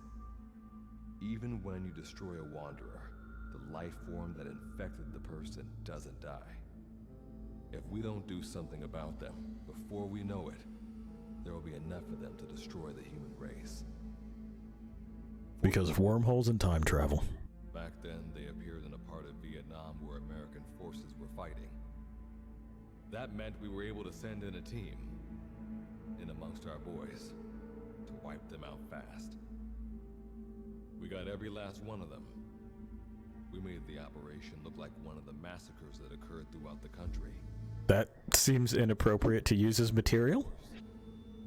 even when you destroy a Wanderer, the life form that infected the person doesn't die. If we don't do something about them, before we know it, there will be enough of them to destroy the human race. Because of wormholes and time travel. Back then, they appeared in a part of Vietnam where American forces That meant we were able to send in a team, in amongst our boys, to wipe them out fast. We got every last one of them. We made the operation look like one of the massacres that occurred throughout the country. That seems inappropriate to use as material.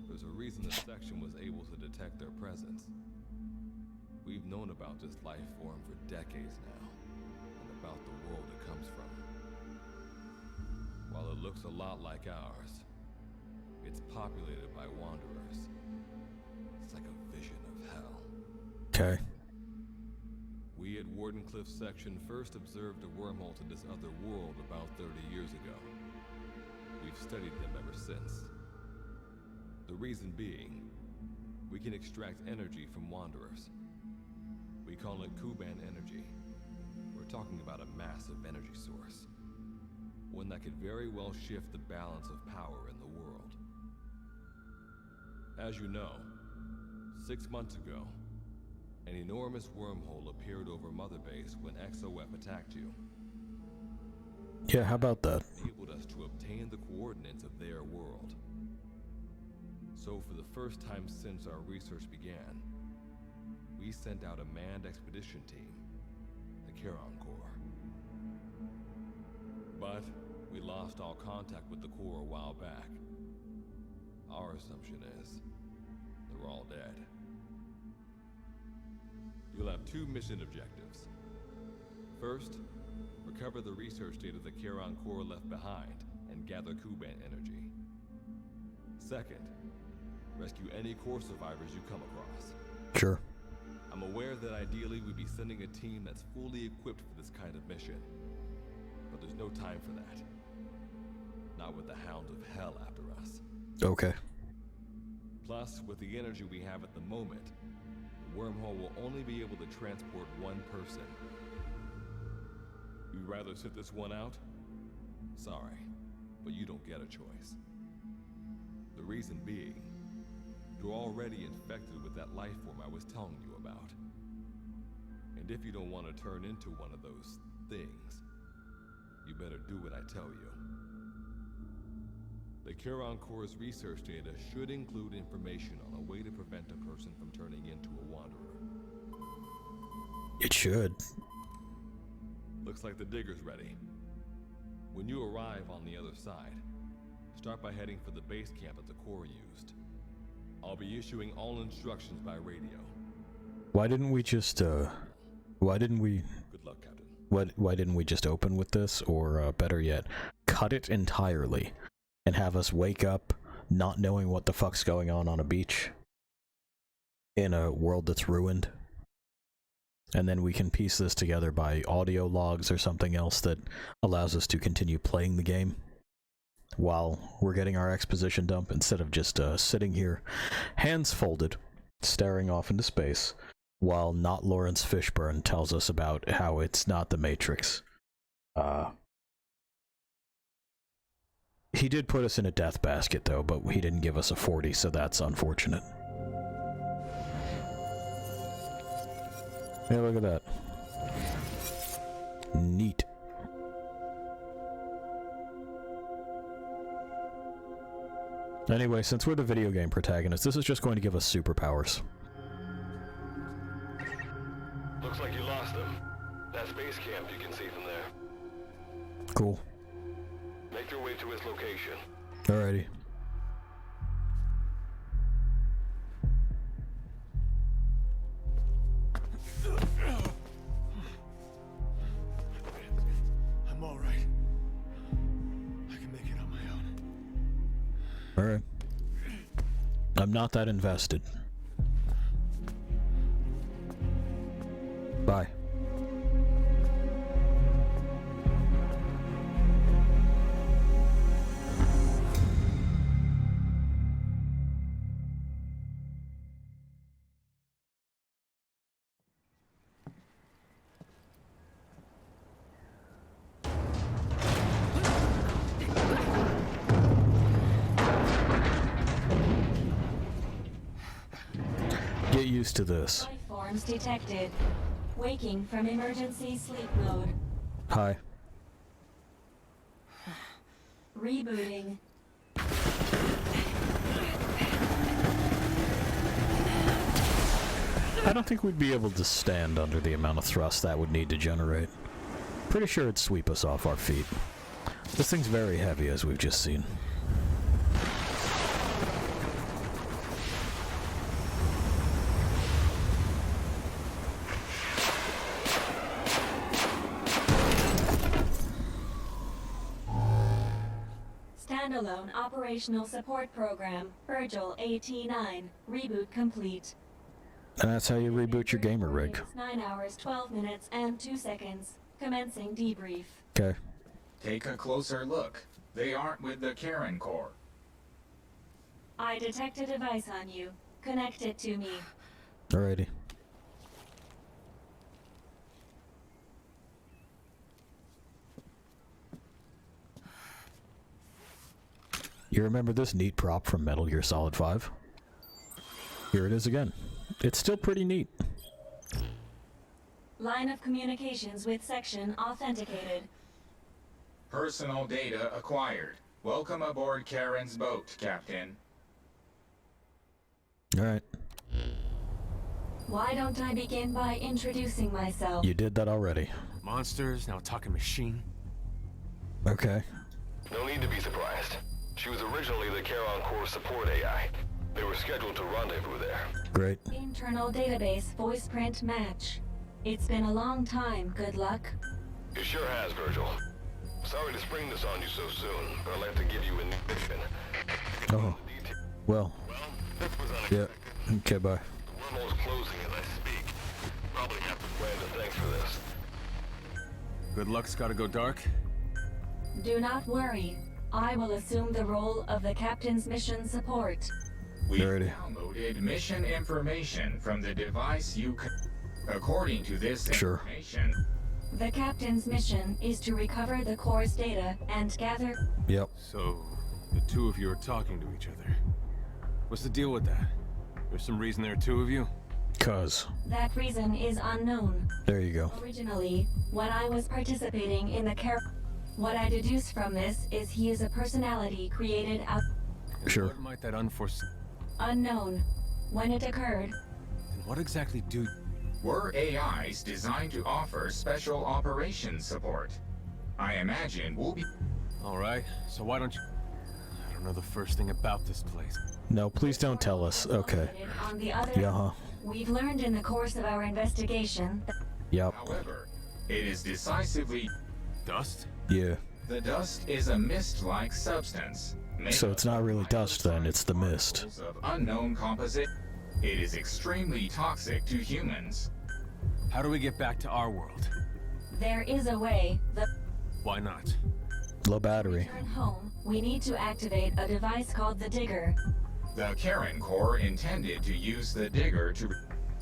There's a reason the section was able to detect their presence. We've known about this life form for decades now, and about the world it comes from. While it looks a lot like ours, it's populated by wanderers. It's like a vision of hell. Okay. We at Wardenclyffe section first observed a wormhole to this other world about 30 years ago. We've studied them ever since. The reason being, we can extract energy from wanderers. We call it Kuban energy. We're talking about a massive energy source. One that could very well shift the balance of power in the world. As you know, 6 months ago, an enormous wormhole appeared over Mother Base when XOF attacked you. Yeah, how about that? It enabled us to obtain the coordinates of their world. So for the first time since our research began, we sent out a manned expedition team, the Charon Corps. But we lost all contact with the Corps a while back. Our assumption is they're all dead. You'll have 2 mission objectives. First, recover the research data the Charon Corps left behind and gather Kuban energy. Second, rescue any Corps survivors you come across. Sure. I'm aware that ideally we'd be sending a team that's fully equipped for this kind of mission. But there's no time for that. Not with the Hound of Hell after us. Okay. Plus, with the energy we have at the moment, the wormhole will only be able to transport one person. You'd rather sit this one out? Sorry, but you don't get a choice. The reason being, you're already infected with that life form I was telling you about. And if you don't want to turn into one of those things, you better do what I tell you. The Charon Corps' research data should include information on a way to prevent a person from turning into a wanderer. It should. Looks like the digger's ready. When you arrive on the other side, start by heading for the base camp that the Corps used. I'll be issuing all instructions by radio. Why didn't we just, why didn't we... Good luck, Captain. Why didn't we just open with this, or better yet, cut it entirely, and have us wake up not knowing what the fuck's going on a beach, in a world that's ruined? And then we can piece this together by audio logs or something else that allows us to continue playing the game while we're getting our exposition dump, instead of just sitting here, hands folded, staring off into space, while not Lawrence Fishburne tells us about how it's not the Matrix. He did put us in a death basket, though, but he didn't give us a 40, so that's unfortunate. Hey, look at that. Neat. Anyway, since we're the video game protagonist, this is just going to give us superpowers. Looks like you lost them. That's base camp you can see from there. Cool. Make your way to his location. Alrighty. I'm all right. I can make it on my own. Alright. I'm not that invested. Bye. Get used to this. Life forms detected. Waking from emergency sleep mode. Hi. Rebooting. I don't think we'd be able to stand under the amount of thrust that would need to generate. Pretty sure it'd sweep us off our feet. This thing's very heavy, as we've just seen. Standalone Operational Support Program, Virgil AT9. Reboot complete. And that's how you reboot your gamer rig. 9 hours, 12 minutes, and 2 seconds. Commencing debrief. Okay. Take a closer look. They aren't with the Karen Corps. I detect a device on you. Connect it to me. Alrighty. You remember this neat prop from Metal Gear Solid 5? Here it is again. It's still pretty neat. Line of communications with section authenticated. Personal data acquired. Welcome aboard Karen's boat, Captain. Alright. Why don't I begin by introducing myself? You did that already. Monsters, now a talking machine. Okay. No need to be surprised. She was originally the Charon Corps support AI. They were scheduled to rendezvous there. Great. Internal database voice print match. It's been a long time, good luck. It sure has, Virgil. Sorry to spring this on you so soon, but I'd like to give you a new mission. Oh. Well. This was unexpected. Yeah. Okay, bye. The wormhole's closing as I speak. Probably have to plan to thanks for this. Good luck's gotta go dark. Do not worry. I will assume the role of the captain's mission support. We Alrighty. downloaded mission information from the device you According to this Sure. information, The captain's mission is to recover the Corps' data and gather... Yep. So, the two of you are talking to each other. What's the deal with that? There's some reason there are two of you? Cuz. That reason is unknown. There you go. Originally, when I was participating in the what I deduce from this is he is a personality created out... And Sure. What might that unforeseen... unknown. When it occurred, And what exactly do... were AIs designed to offer special operations support. I imagine we'll be... Alright, so why don't you... I don't know the first thing about this place. No, please don't tell us. Okay. on the other... Yeah, We've learned in the course of our investigation that Yep. However, it is decisively... Dust? Yeah. The dust is a mist-like substance. made So up it's not of really dust then, it's the mist. particles of unknown composite. It is extremely toxic to humans. How do we get back to our world? there is a way. Why not? Low battery. Return home, we need to activate a device called the Digger. The Karen Corps intended to use the digger to...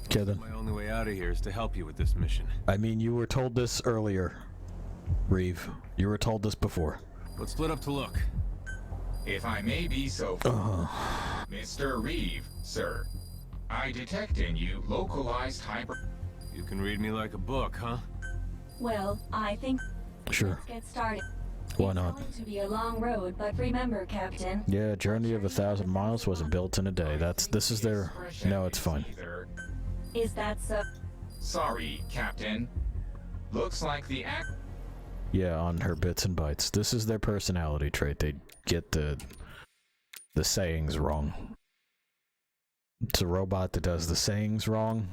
Okay then. My only way out of here is to help you with this mission. I mean, you were told this earlier, Reeve. You were told this before. Let's split up to look. If I may be so... Mr. Reeve, sir. I detect in you localized hyper... You can read me like a book, huh? Well, I think Sure. let's get started. Why It's not? going to be a long road, but remember, Captain, Yeah, journey of 1,000 miles wasn't built in a day. This is their... No, it's fine. is that so? Sorry, Captain. Looks like the act... Yeah, on her bits and bytes. This is their personality trait. They get the sayings wrong. It's a robot that does the sayings wrong.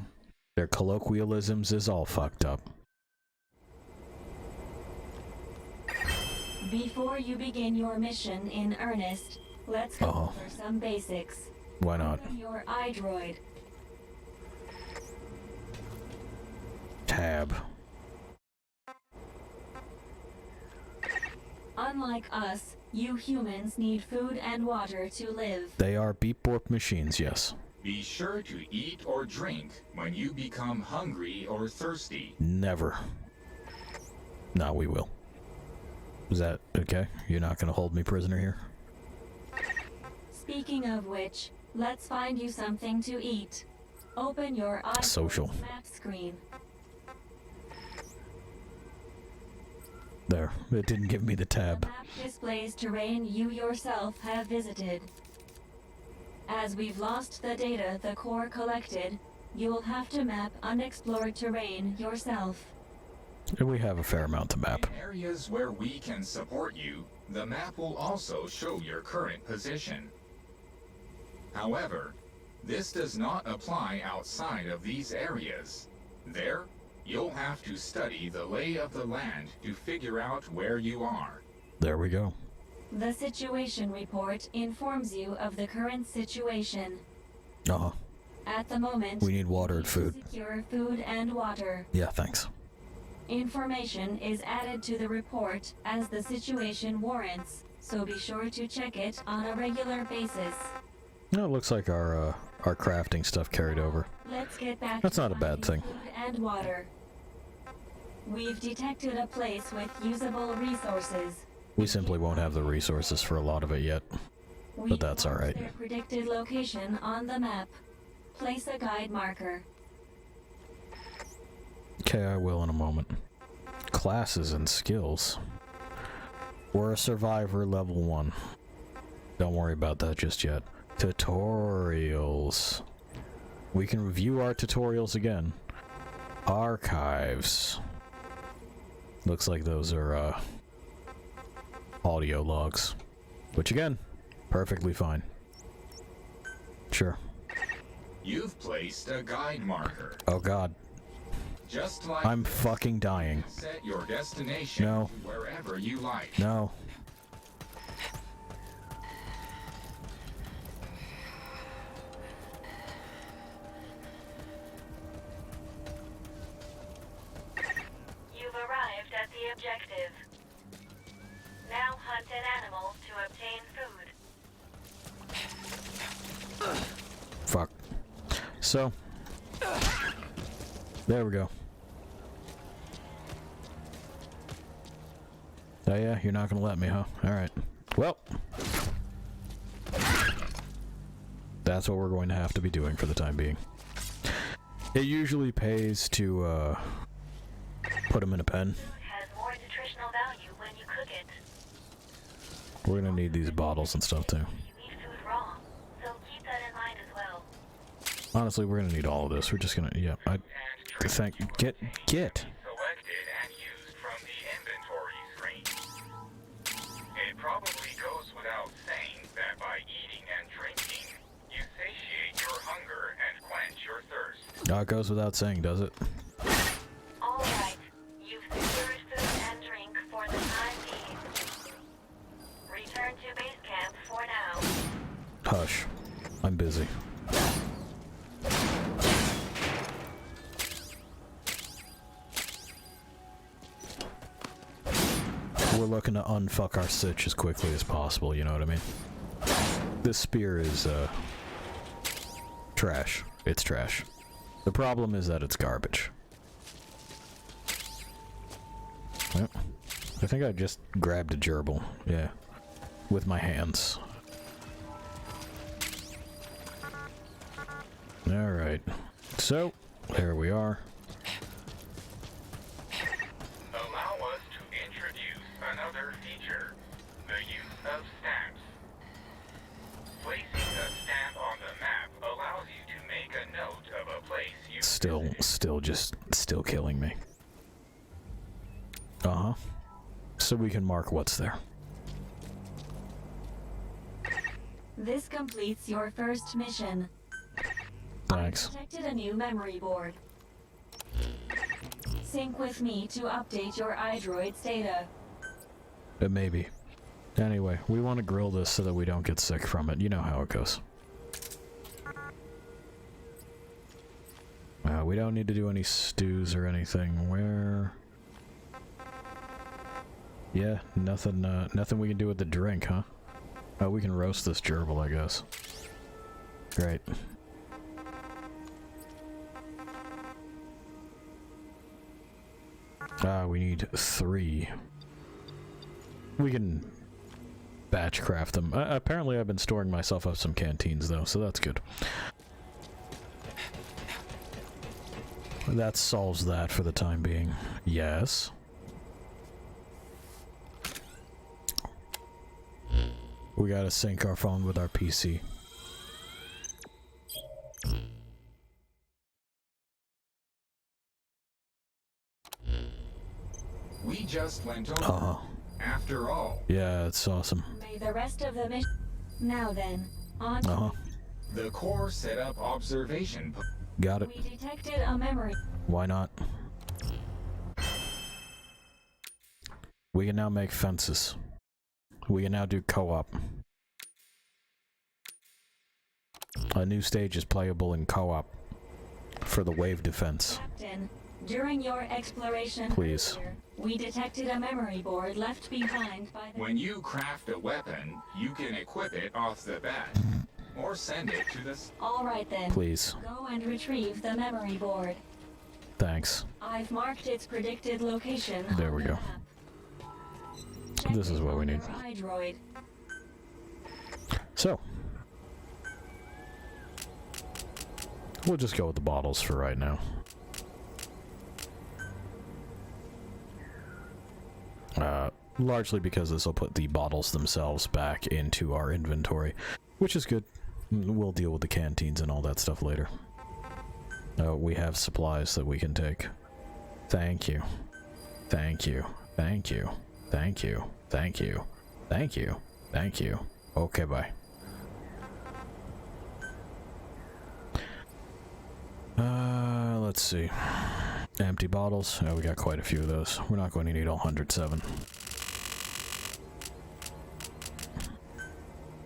Their colloquialisms is all fucked up. Before you begin your mission in earnest, let's go Uh-huh. over some basics. Why not? Your iDroid. Tab. Unlike us, you humans need food and water to live. They are beep borp machines, yes. Be sure to eat or drink when you become hungry or thirsty. Never. No, we will. Is that okay? You're not gonna hold me prisoner here? Speaking of which, let's find you something to eat. Open your iDroid's Social. map screen. There. It didn't give me the The tab. map displays terrain you yourself have visited. As we've lost the data the core collected, you will have to map unexplored terrain yourself. And we have a fair amount to map. In areas where we can support you, the map will also show your current position. However, this does not apply outside of these areas. There, you'll have to study the lay of the land to figure out where you are. There we go. The situation report informs you of the current situation. Uh-huh. At the moment, We need water and you need food. to secure food and water. Yeah, thanks. Information is added to the report as the situation warrants, so be sure to check it on a regular basis. No, it looks like our crafting stuff carried over. Let's get back That's to not a bad thing. finding food and water. We've detected a place with usable resources. We simply won't have the resources for a lot of it yet. We've that's marked alright. their predicted location on the map. Place a guide marker. Okay, I will in a moment. Classes and skills. We're a survivor level 1. Don't worry about that just yet. Tutorials. We can review our tutorials again. Archives. Looks like those are audio logs. Which again, perfectly fine. Sure. You've placed a guide marker. Oh god. Just like I'm fucking dying. set your destination No. to wherever you like. No. You've arrived at the objective. Now hunt an animal to obtain food. Fuck. So. There we go. Oh yeah, you're not gonna let me, huh? Alright. Well. That's what we're going to have to be doing for the time being. It usually pays to, put them in a pen. Has more nutritional value when you cook it. We're gonna need these bottles and stuff too. You eat food raw, so keep that in mind as well. Honestly, we're gonna need all of this. We're just gonna, yeah, get. Selected and used from the inventory screen. It probably goes without saying that by eating and drinking, you satiate your hunger and quench your thirst. It goes without saying, does it? All right, you've secured food and drink for the time being. Return to base camp for now. Hush. I'm busy. We're looking to unfuck our sitch as quickly as possible, you know what I mean? This spear is, trash. It's trash. The problem is that it's garbage. Yep. I think I just grabbed a gerbil. Yeah. With my hands. Alright. So, there we are. Allow us to introduce another feature, the use of stamps. Placing a stamp on the map allows you to make a note of a place you Still killing me. Uh-huh. So we can mark what's there. This completes your first mission. Thanks. I detected a new memory board. Sync with me to update your iDroid's data. Maybe. Anyway, we want to grill this so that we don't get sick from it. You know how it goes. We don't need to do any stews or anything. Where? Yeah, nothing we can do with the drink, huh? Oh, we can roast this gerbil, I guess. Great. We need 3. We can batch craft them. Apparently I've been storing myself up some canteens though, so that's good. That solves that for the time being. Yes. We gotta sync our phone with our PC. We just went over. After all. Yeah, it's awesome. May the rest of the mission. Now then, on. The core set up observation. Got it. We detected a memory. Why not? We can now make fences. We can now do co-op. A new stage is playable in co-op for the wave defense. Captain, during your exploration Please. earlier, we detected a memory board left behind by the... When you craft a weapon, you can equip it off the bat. Or send it to the... All right then. Please. Go and retrieve the memory board. Thanks. I've marked its predicted location. There on we the go. map. Check This is it what we on need. your iDroid. So. We'll just go with the bottles for right now. Largely because this will put the bottles themselves back into our inventory, which is good. We'll deal with the canteens and all that stuff later. We have supplies that we can take. Thank you. Thank you. Thank you. Thank you. Thank you. Thank you. Thank you. Okay, bye. Let's see. Empty bottles. Oh, we got quite a few of those. We're not going to need all 107.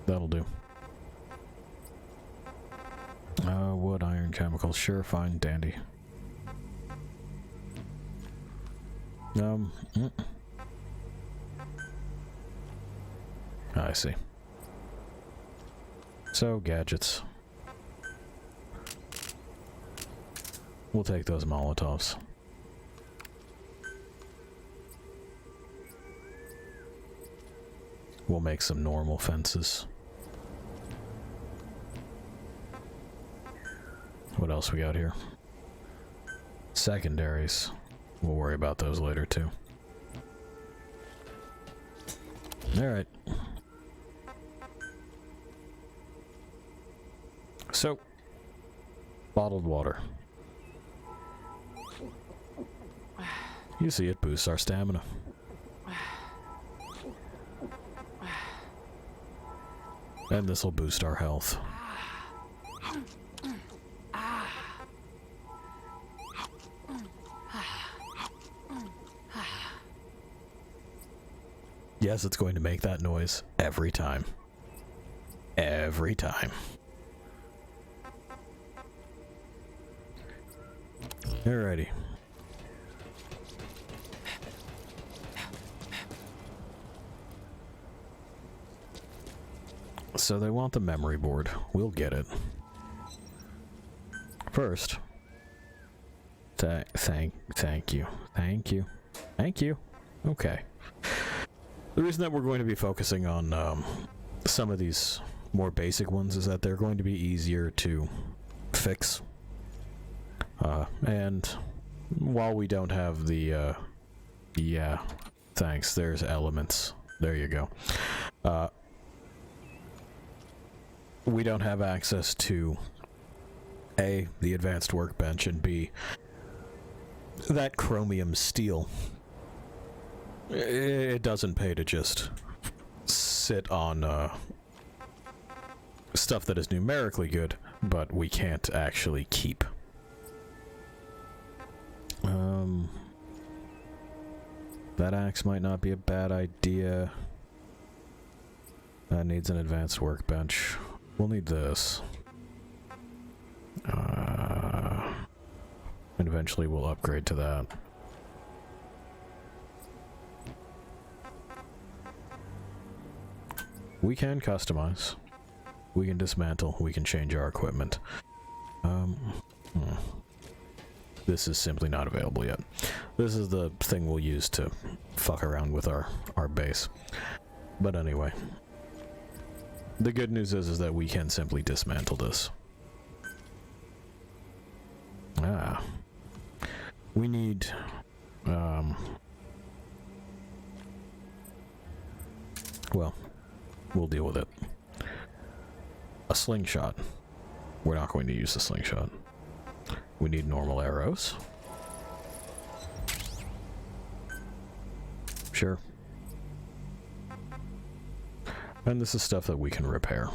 That'll do. Wood, iron, chemicals. Sure, fine, dandy. I see. So, gadgets. We'll take those Molotovs. We'll make some normal fences. What else we got here? Secondaries. We'll worry about those later too. Alright. So, bottled water. You see, it boosts our stamina. And this will boost our health. Yes, it's going to make that noise every time. Every time. Alrighty. So they want the memory board. We'll get it. First. Thank you. Thank you. Thank you. Okay. The reason that we're going to be focusing on some of these more basic ones is that they're going to be easier to fix. And while we don't have the, yeah, thanks, there's elements. There you go. We don't have access to A, the advanced workbench, and B, that chromium steel. It doesn't pay to just sit on stuff that is numerically good, but we can't actually keep. That axe might not be a bad idea. That needs an advanced workbench. We'll need this. And eventually we'll upgrade to that. We can customize. We can dismantle. We can change our equipment. This is simply not available yet. This is the thing we'll use to fuck around with our base. But anyway. The good news is that we can simply dismantle this. We need, well, We'll deal with it. A slingshot. We're not going to use the slingshot. We need normal arrows. Sure. And this is stuff that we can repair.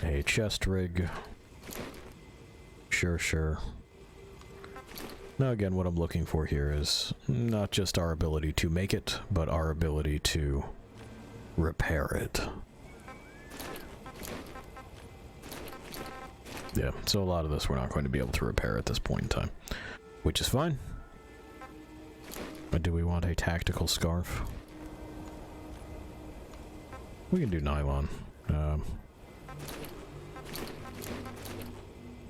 A chest rig. Sure. Now again, what I'm looking for here is not just our ability to make it, but our ability to repair it. Yeah, so a lot of this we're not going to be able to repair at this point in time, which is fine. But do we want a tactical scarf? We can do nylon.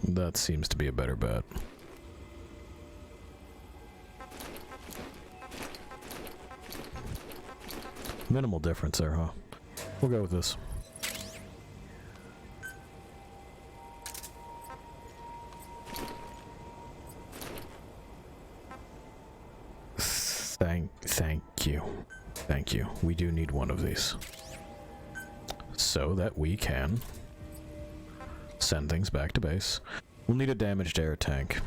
That seems to be a better bet. Minimal difference there, huh? We'll go with this. Thank you. We do need one of these. So that we can send things back to base. We'll need a damaged air tank.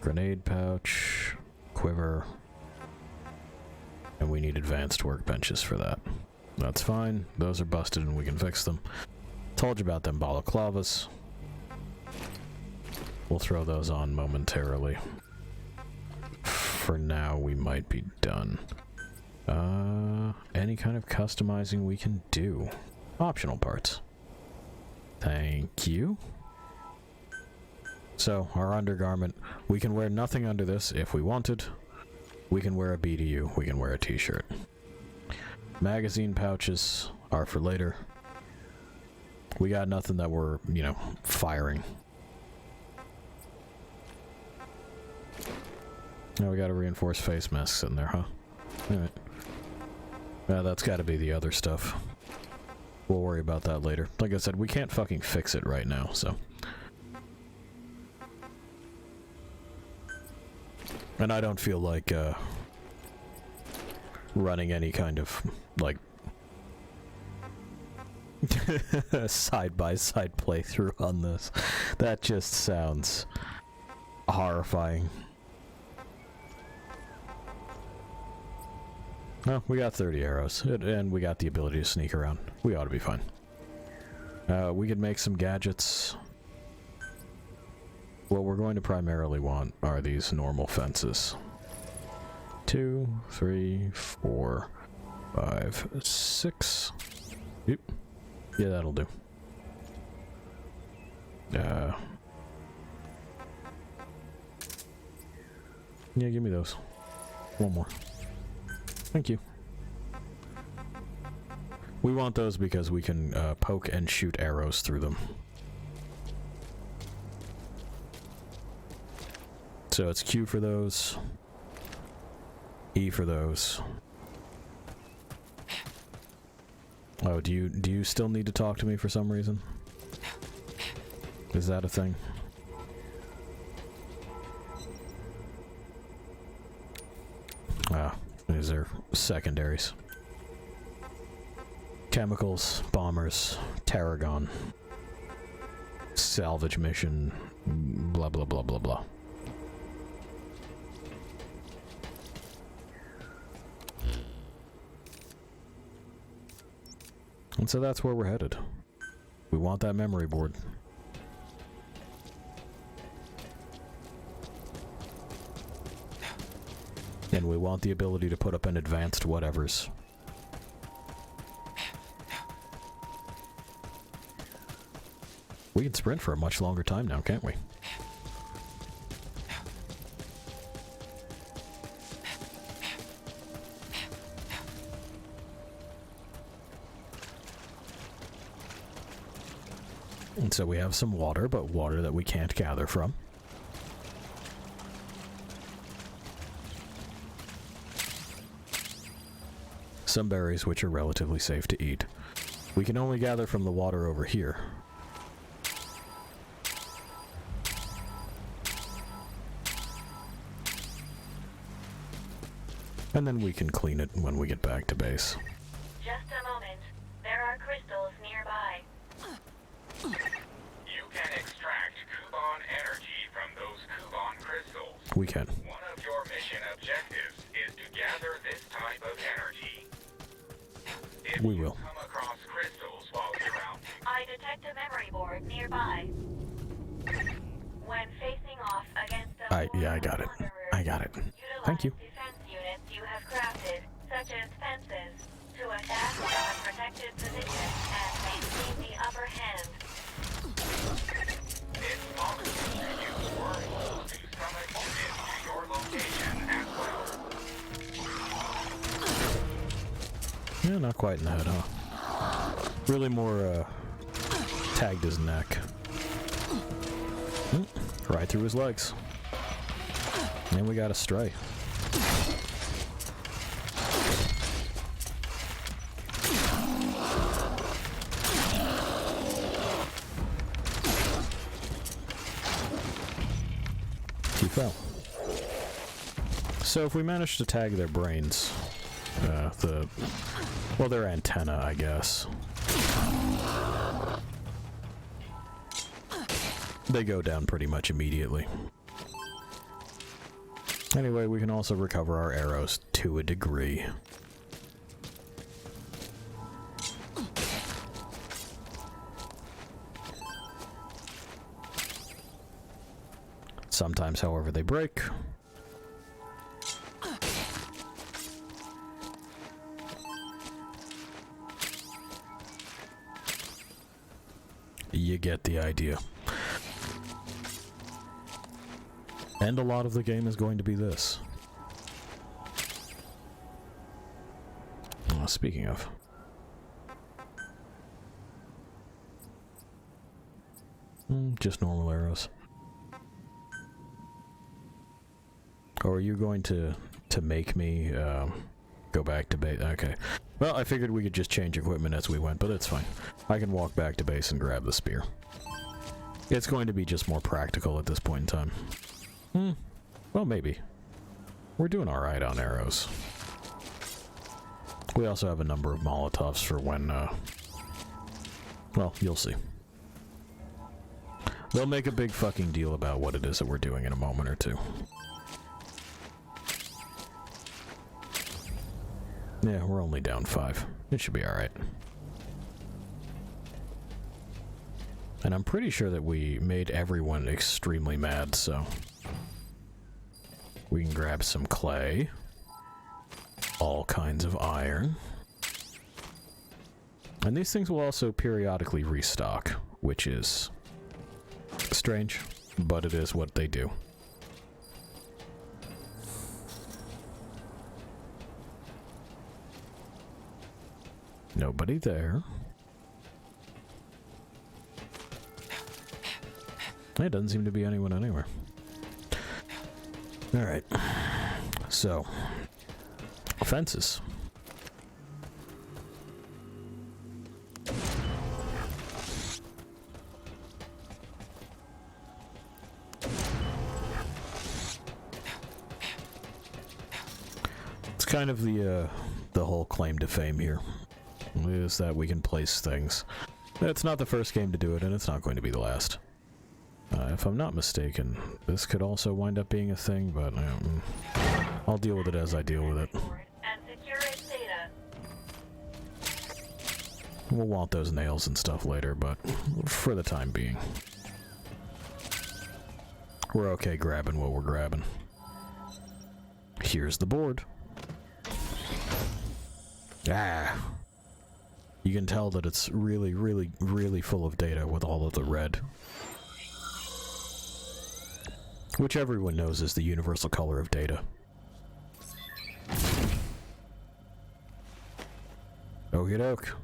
Grenade pouch, quiver, and we need advanced workbenches for that. That's fine. Those are busted and we can fix them. Told you about them balaclavas. We'll throw those on momentarily. For now, we might be done. Any kind of customizing we can do. Optional parts. Thank you. So, our undergarment, we can wear nothing under this if we wanted. We can wear a BDU, we can wear a t-shirt. Magazine pouches are for later. We got nothing that we're, you know, firing. Now we got a reinforced face mask sitting there, huh? Alright. That's gotta be the other stuff. We'll worry about that later. Like I said, we can't fucking fix it right now, so... And I don't feel like, running any kind of, like, side-by-side playthrough on this. That just sounds horrifying. Well, we got 30 arrows, and we got the ability to sneak around. We ought to be fine. We could make some gadgets. What we're going to primarily want are these normal fences. 2, 3, 4, 5, 6. Yep. Yeah, that'll do. Yeah, give me those. One more. Thank you. We want those because we can poke and shoot arrows through them. So it's Q for those, E for those. Oh, do you still need to talk to me for some reason? Is that a thing? Ah, these are secondaries. Chemicals, bombers, Tarragon, salvage mission, blah blah blah blah blah. And so that's where we're headed. We want that memory board. And we want the ability to put up an advanced whatevers. We can sprint for a much longer time now, can't we? And so we have some water, but water that we can't gather from. some berries which are relatively safe to eat. We can only gather from the water over here. And then we can clean it when we get back to base. Just a moment. There are crystals nearby. You can extract Kuban energy from those Kuban crystals. We can. One of your mission objectives is to gather this type of energy. If We you will. come across crystals while you're out, I detect a memory board nearby. When facing off against a Yeah, I got it. I got it. Thank you. defense units you have crafted, such as fences, to attack from a protected position and maintain the upper hand. it's possible to use wormholes to summon units to your location as well. Yeah, not quite in the head, huh? Really more, tagged his neck. Right through his legs. And we got a stray. He fell. So if we manage to tag their brains, their antenna, I guess. They go down pretty much immediately. Anyway, we can also recover our arrows to a degree. Sometimes, however, they break. You get the idea. And a lot of the game is going to be this. Speaking of. Just normal arrows. Or are you going to make me go back to base? Okay. Well, I figured we could just change equipment as we went, but it's fine. I can walk back to base and grab the spear. It's going to be just more practical at this point in time. Well, maybe. We're doing alright on arrows. We also have a number of Molotovs for when, well, you'll see. They'll make a big fucking deal about what it is that we're doing in a moment or two. Yeah, we're only down 5. It should be alright. And I'm pretty sure that we made everyone extremely mad, so... we can grab some clay. All kinds of iron. And these things will also periodically restock, which is... strange, but it is what they do. Nobody there. There doesn't seem to be anyone anywhere. Alright. So. Fences. It's kind of the whole claim to fame here. Is that we can place things. It's not the first game to do it, and it's not going to be the last. If I'm not mistaken, this could also wind up being a thing, but I'll deal with it as I deal with it. We'll want those nails and stuff later, but for the time being, we're okay grabbing what we're grabbing. Here's the board. Ah! You can tell that it's really, really, really full of data with all of the red. Which everyone knows is the universal color of data. Okie doke.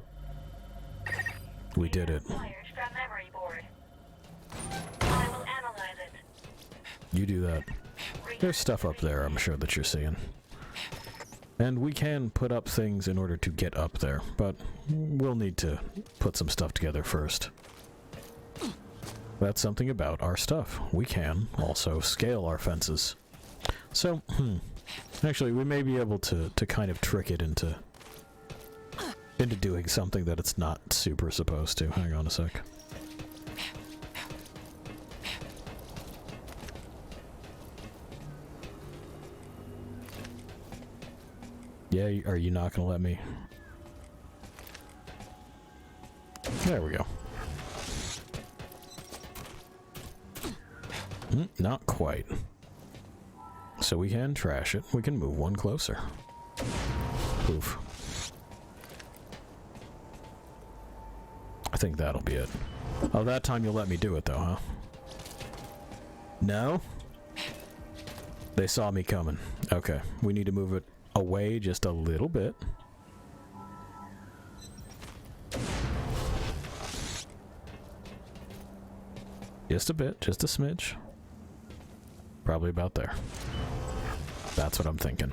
We did it. You do that. There's stuff up there, I'm sure, that you're seeing. And we can put up things in order to get up there, but we'll need to put some stuff together first. That's something about our stuff. We can also scale our fences. So, actually, we may be able to kind of trick it into doing something that it's not super supposed to. Hang on a sec. Yeah, are you not gonna let me? There we go. Not quite. So we can trash it. We can move one closer. Poof. I think that'll be it. Oh, that time you'll let me do it though, huh? No? They saw me coming. Okay, we need to move it away just a little bit. Just a bit, just a smidge. Probably about there. That's what I'm thinking.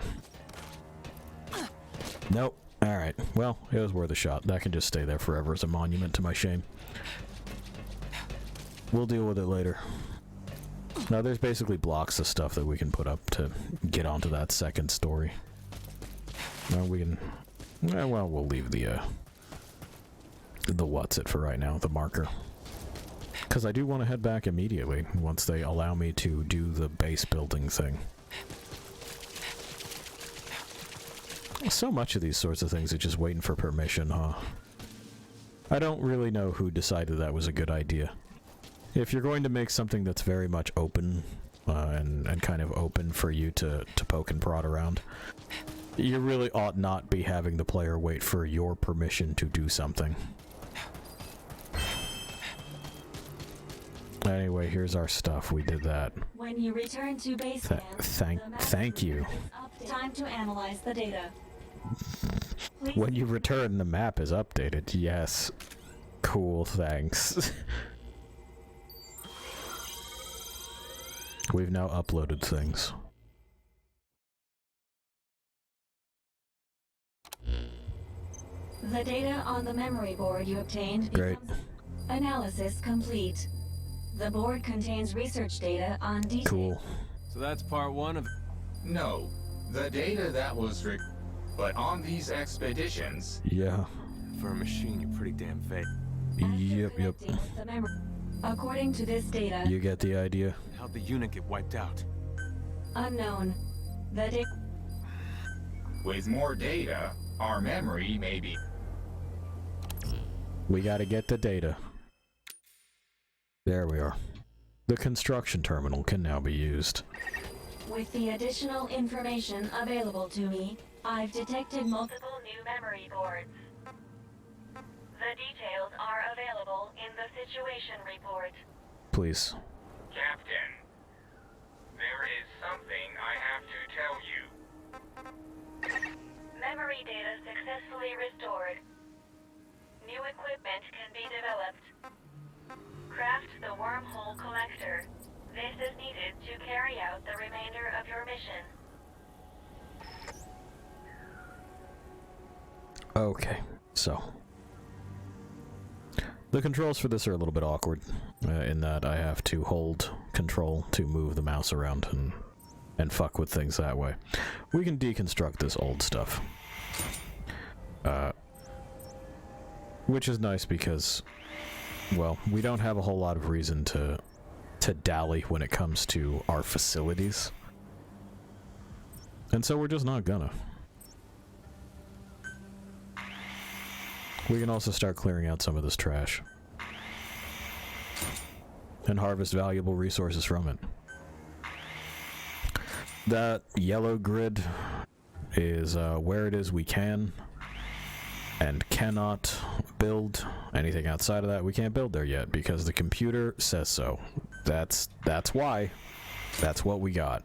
Nope. Alright, well, it was worth a shot. That can just stay there forever as a monument to my shame. We'll deal with it later. Now, there's basically blocks of stuff that we can put up to get onto that second story. Well, we can... well, we'll leave the what's it for right now, the marker. Because I do want to head back immediately once they allow me to do the base building thing. So much of these sorts of things are just waiting for permission, huh? I don't really know who decided that was a good idea. If you're going to make something that's very much open, and kind of open for you to poke and prod around, you really ought not be having the player wait for your permission to do something. Anyway, here's our stuff. We did that. When you return to base camp, thank you. Time to analyze the data. Please. When you return, the map is updated. Yes. Cool, thanks. We've now uploaded things. The data on the memory board you obtained Great. becomes analysis complete. The board contains research data on details. Cool. So that's part one of... No, the data that was but on these expeditions... Yeah. For a machine, you're pretty damn fake. Yep. According to this data... You get the idea? How'd the unit get wiped out? Unknown. The data... With more data, our memory may be... We gotta get the data. There we are. The construction terminal can now be used. With the additional information available to me, I've detected multiple new memory boards. The details are available in the situation report. Please. Captain, there is something I have to tell you. Memory data successfully restored. New equipment can be developed. Craft the wormhole collector. This is needed to carry out the remainder of your mission. Okay, so... The controls for this are a little bit awkward, in that I have to hold control to move the mouse around and fuck with things that way. We can deconstruct this old stuff. Which is nice because... well, we don't have a whole lot of reason to dally when it comes to our facilities. And so we're just not gonna. We can also start clearing out some of this trash. And harvest valuable resources from it. That yellow grid is where it is we can and cannot build anything outside of that. We can't build there yet because the computer says so. That's why. That's what we got.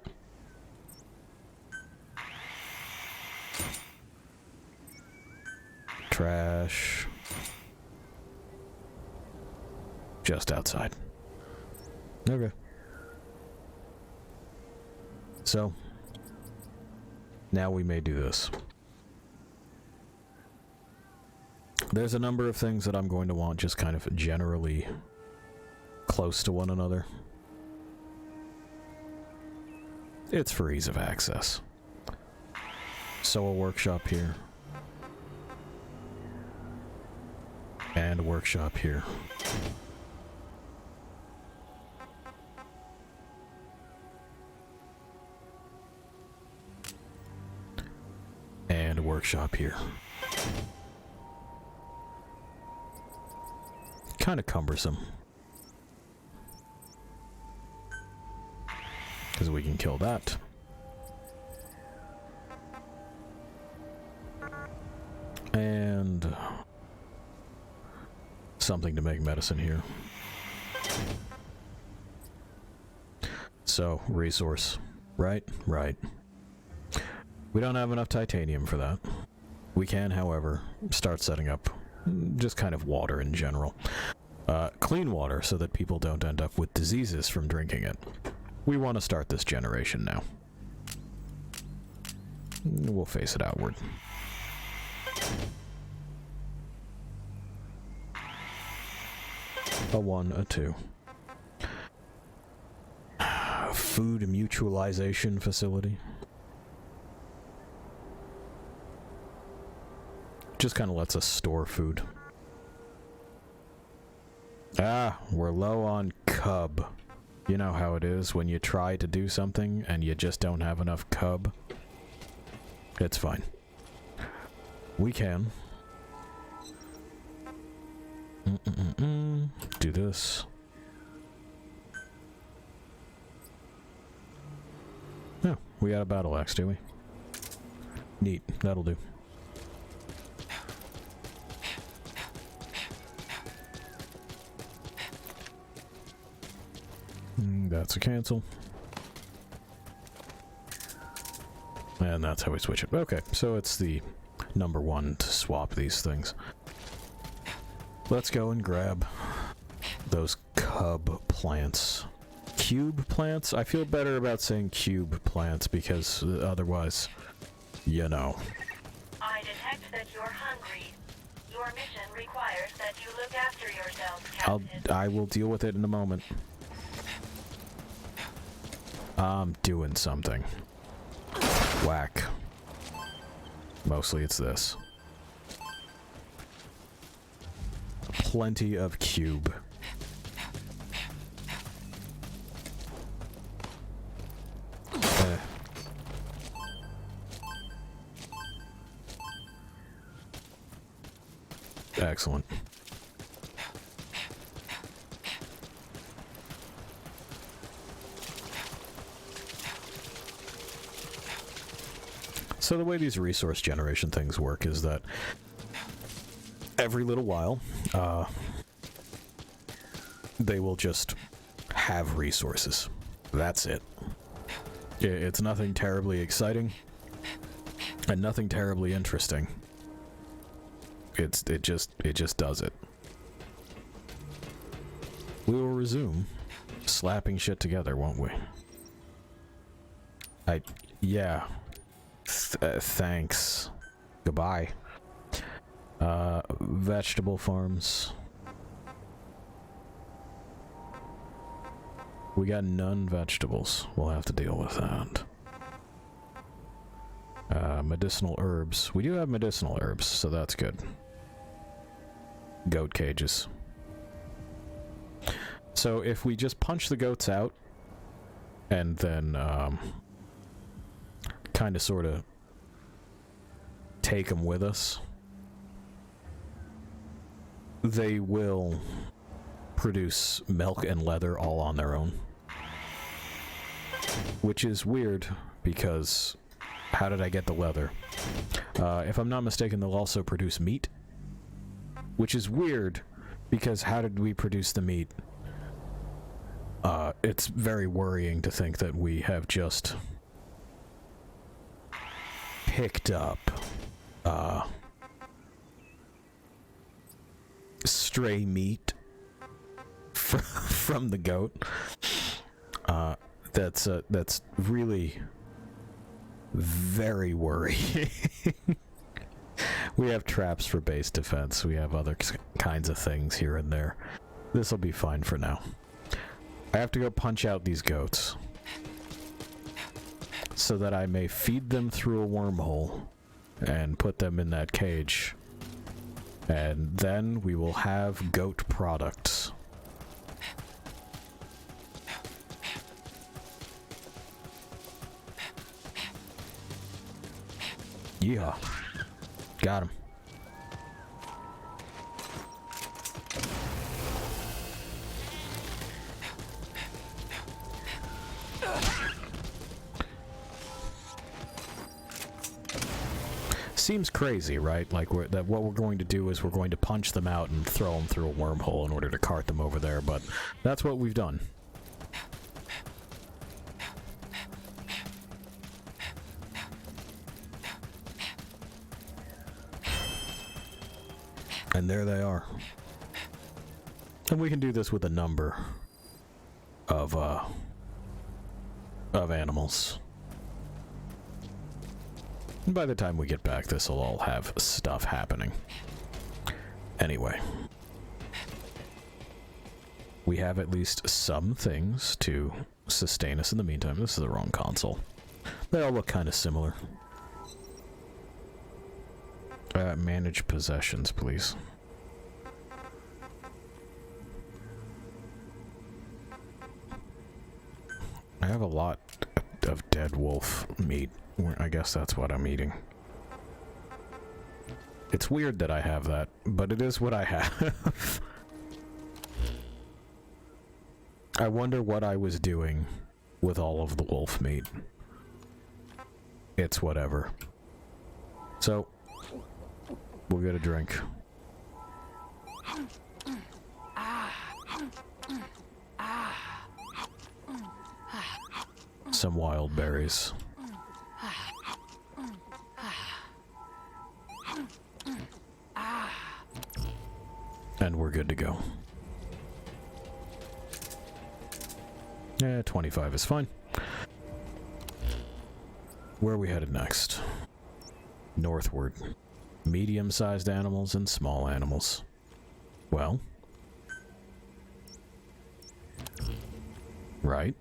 Trash. Just outside. Okay. So, now we may do this. There's a number of things that I'm going to want just kind of generally close to one another. It's for ease of access. So a workshop here. And a workshop here. And a workshop here. Kind of cumbersome. Because we can kill that. And something to make medicine here. So, resource. Right? Right. We don't have enough titanium for that. We can, however, start setting up just kind of water in general. Clean water so that people don't end up with diseases from drinking it. We want to start this generation now. We'll face it outward. A 1, a 2. Food mutualization facility. Just kind of lets us store food. Ah, we're low on cub. You know how it is when you try to do something and you just don't have enough cub. It's fine. We can. Do this. No, we got a battle axe, do we? Neat, that'll do. That's a cancel. And that's how we switch it. Okay, so it's the number 1 to swap these things. Let's go and grab those cub plants. Cube plants? I feel better about saying cube plants because otherwise, you know. I detect that you're hungry. Your mission requires that you look after yourself, Captain. I will deal with it in a moment. I'm doing something. Whack. Mostly it's this. Plenty of cube. Excellent. So the way these resource generation things work is that every little while, they will just have resources. That's it. It's nothing terribly exciting, and nothing terribly interesting. It just does it. We will resume slapping shit together, won't we? Yeah. Thanks. Goodbye. Vegetable farms. We got none vegetables. We'll have to deal with that. Medicinal herbs. We do have medicinal herbs, so that's good. Goat cages. So if we just punch the goats out, and then, kind of sort of take them with us, they will produce milk and leather all on their own. Which is weird, because how did I get the leather? If I'm not mistaken, they'll also produce meat. Which is weird, because how did we produce the meat? It's very worrying to think that we have just picked up stray meat from the goat. That's really very worrying. We have traps for base defense. We have other kinds of things here and there. This will be fine for now. I have to go punch out these goats so that I may feed them through a wormhole and put them in that cage. And then we will have goat products. Yeehaw. Got him. Seems crazy, right? Like that what we're going to do is we're going to punch them out and throw them through a wormhole in order to cart them over there, but that's what we've done. And there they are. And we can do this with a number of animals. And by the time we get back, this will all have stuff happening. Anyway. We have at least some things to sustain us in the meantime. This is the wrong console. They all look kind of similar. Manage possessions, please. I have a lot of dead wolf meat. I guess that's what I'm eating. It's weird that I have that, but it is what I have. I wonder what I was doing with all of the wolf meat. It's whatever. So, we'll get a drink. Some wild berries. And we're good to go. Yeah, 25 is fine. Where are we headed next? Northward. Medium-sized animals and small animals. Well. Right.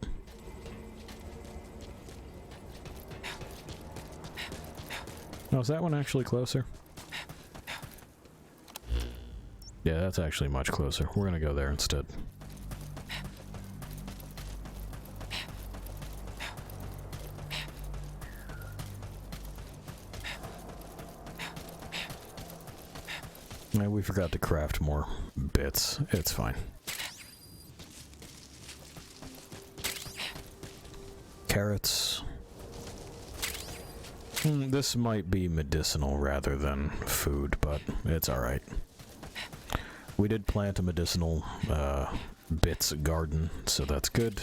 Oh, is that one actually closer? Yeah, that's actually much closer. We're gonna go there instead. Yeah, we forgot to craft more bits. It's fine. Carrots. This might be medicinal rather than food, but it's alright. We did plant a medicinal bits garden, so that's good.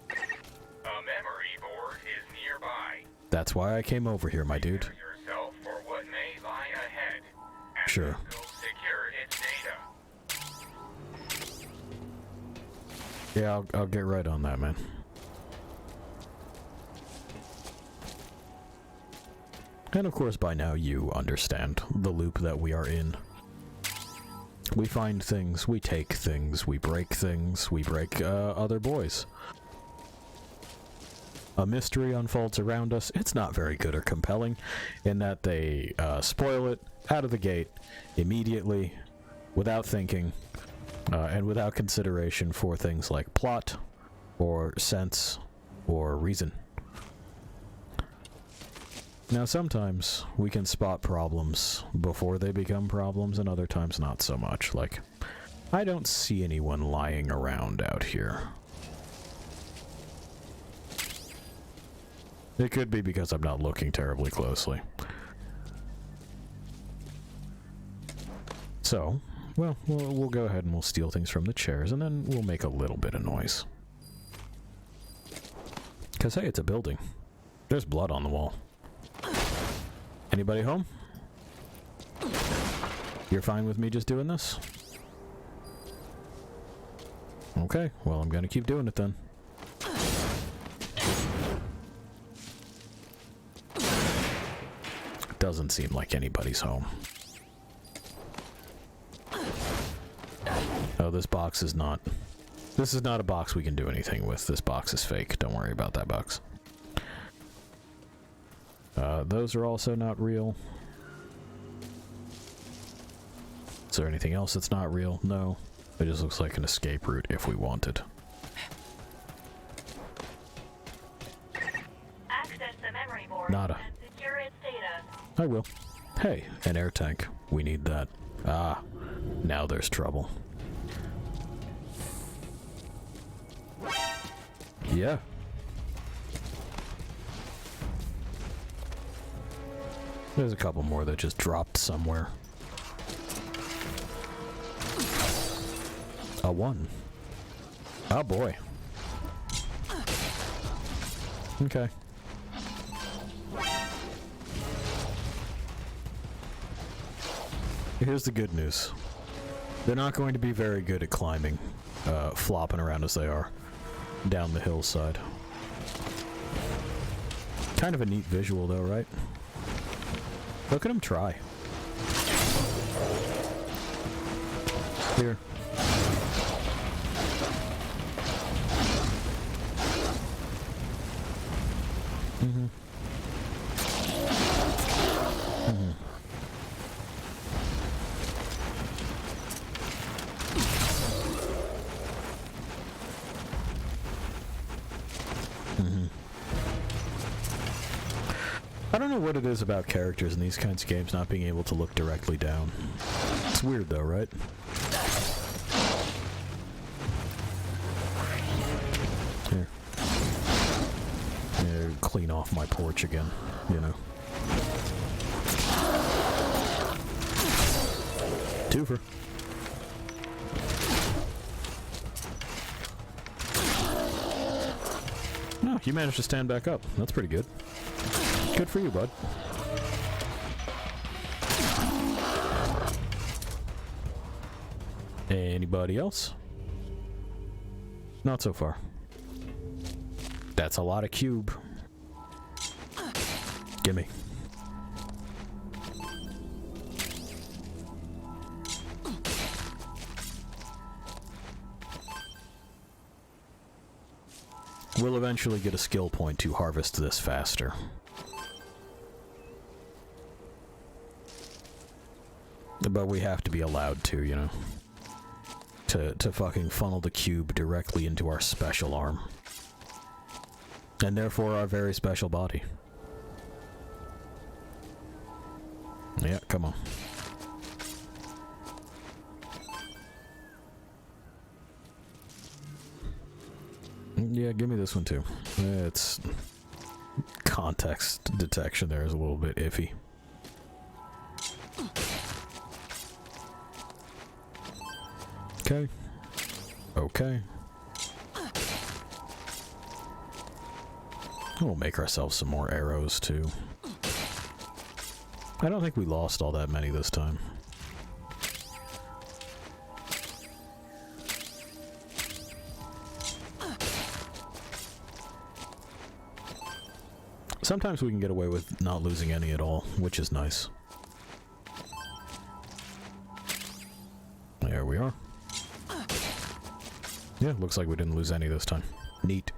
A memory board is nearby. That's why I came over here, my dude. Prepare yourself for what may lie ahead. And Sure. go secure its data. Yeah, I'll get right on that, man. And of course, by now you understand the loop that we are in. We find things, we take things, we break things, we break other boys. A mystery unfolds around us. It's not very good or compelling in that they spoil it out of the gate immediately, without thinking, and without consideration for things like plot, or sense, or reason. Now, sometimes we can spot problems before they become problems, and other times not so much. Like, I don't see anyone lying around out here. It could be because I'm not looking terribly closely. So, well, we'll go ahead and we'll steal things from the chairs, and then we'll make a little bit of noise. Because, hey, it's a building. There's blood on the wall. Anybody home? You're fine with me just doing this? Okay, well, I'm gonna keep doing it then. Doesn't seem like anybody's home. Oh, this box is not... This is not a box we can do anything with. This box is fake. Don't worry about that box. Those are also not real. Is there anything else that's not real? No. It just looks like an escape route if we wanted. Access the memory board Nada. and secure its data. I will. Hey, an air tank. We need that. Ah, now there's trouble. Yeah. There's a couple more that just dropped somewhere. A 1. Oh boy. Okay. Here's the good news. They're not going to be very good at climbing, flopping around as they are down the hillside. Kind of a neat visual though, right? Look at them try. Here. Mm-hmm. Mm-hmm. Mm-hmm. I don't know what it is about characters in these kinds of games not being able to look directly down. It's weird though, right? Here. Yeah, clean off my porch again, you know. Twofer. No, you managed to stand back up. That's pretty good. Good for you, bud. Anybody else? Not so far. That's a lot of cube. Gimme. We'll eventually get a skill point to harvest this faster. But we have to be allowed to, you know. To fucking funnel the cube directly into our special arm. And therefore our very special body. Yeah, come on. Yeah, give me this one too. It's... context detection there is a little bit iffy. Okay. Okay. We'll make ourselves some more arrows too. I don't think we lost all that many this time. Sometimes we can get away with not losing any at all, which is nice. There we are. Yeah, looks like we didn't lose any this time. Neat.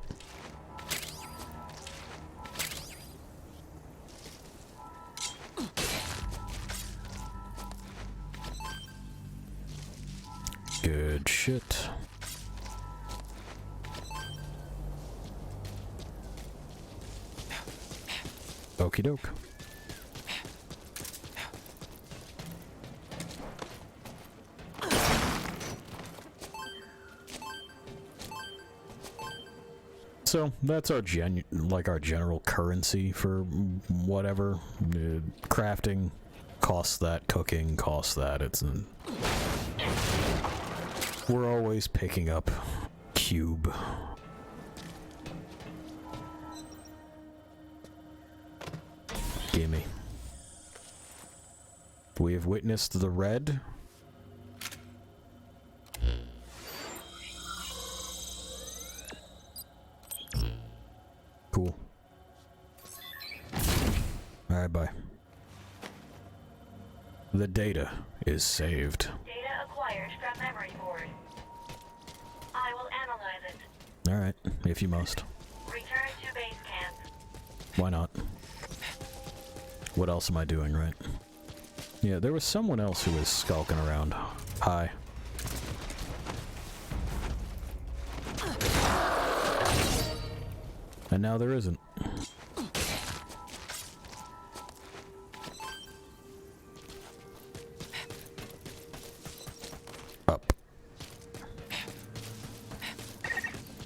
Good shit. Okie doke. So that's our our general currency for whatever. Crafting costs that, cooking costs that. We're always picking up cube. Gimme. We have witnessed the red. Cool. Alright, bye. The data is saved. Data acquired from memory board. I will analyze it. Alright, if you must. Return to base camp. Why not? What else am I doing, right? Yeah, there was someone else who was skulking around. Hi. And now there isn't. Up.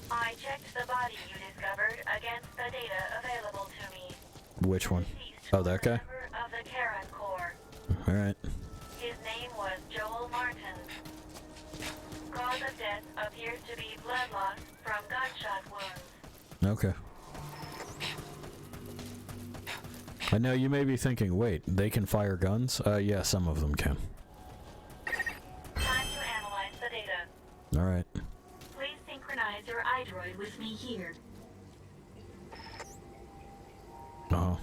I checked the body you discovered against the data available to me. Which one? Deceased Oh, that guy? member of the Karen Corps. Alright. His name was Joel Martin. Cause of death appears to be blood loss from gunshot wounds. Okay. I know you may be thinking, wait, they can fire guns? Yeah, some of them can. Time to analyze the data. Alright. Please synchronize your iDroid with me here. Uh-huh.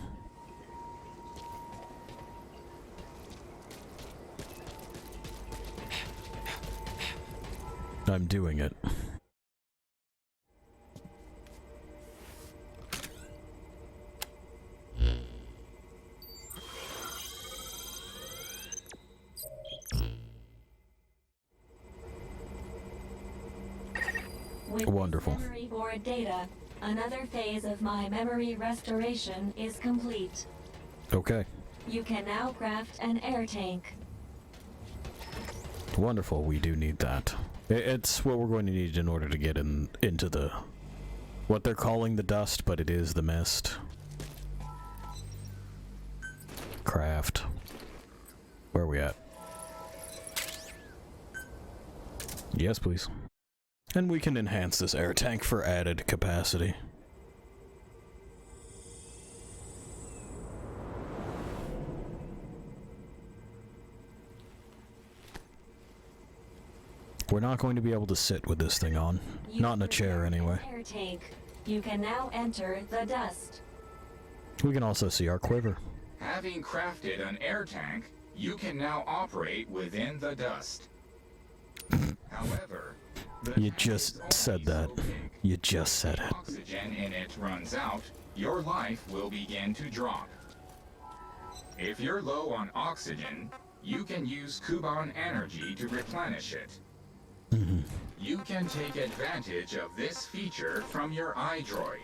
I'm doing it. With Wonderful. memory board data, another phase of my memory restoration is complete. Okay. You can now craft an air tank. Wonderful, we do need that. It's what we're going to need in order to get into the... what they're calling the dust, but it is the mist. Craft. Where are we at? Yes, please. And we can enhance this air tank for added capacity. We're not going to be able to sit with this thing on. Not in a chair, anyway. Air tank. You can now enter the dust. We can also see our quiver. Having crafted an air tank, you can now operate within the dust. However, the You tank just is only said that. so big. You just said it. Oxygen in it runs out, your life will begin to drop. If you're low on oxygen, you can use Kuban energy to replenish it. You can take advantage of this feature from your iDroid.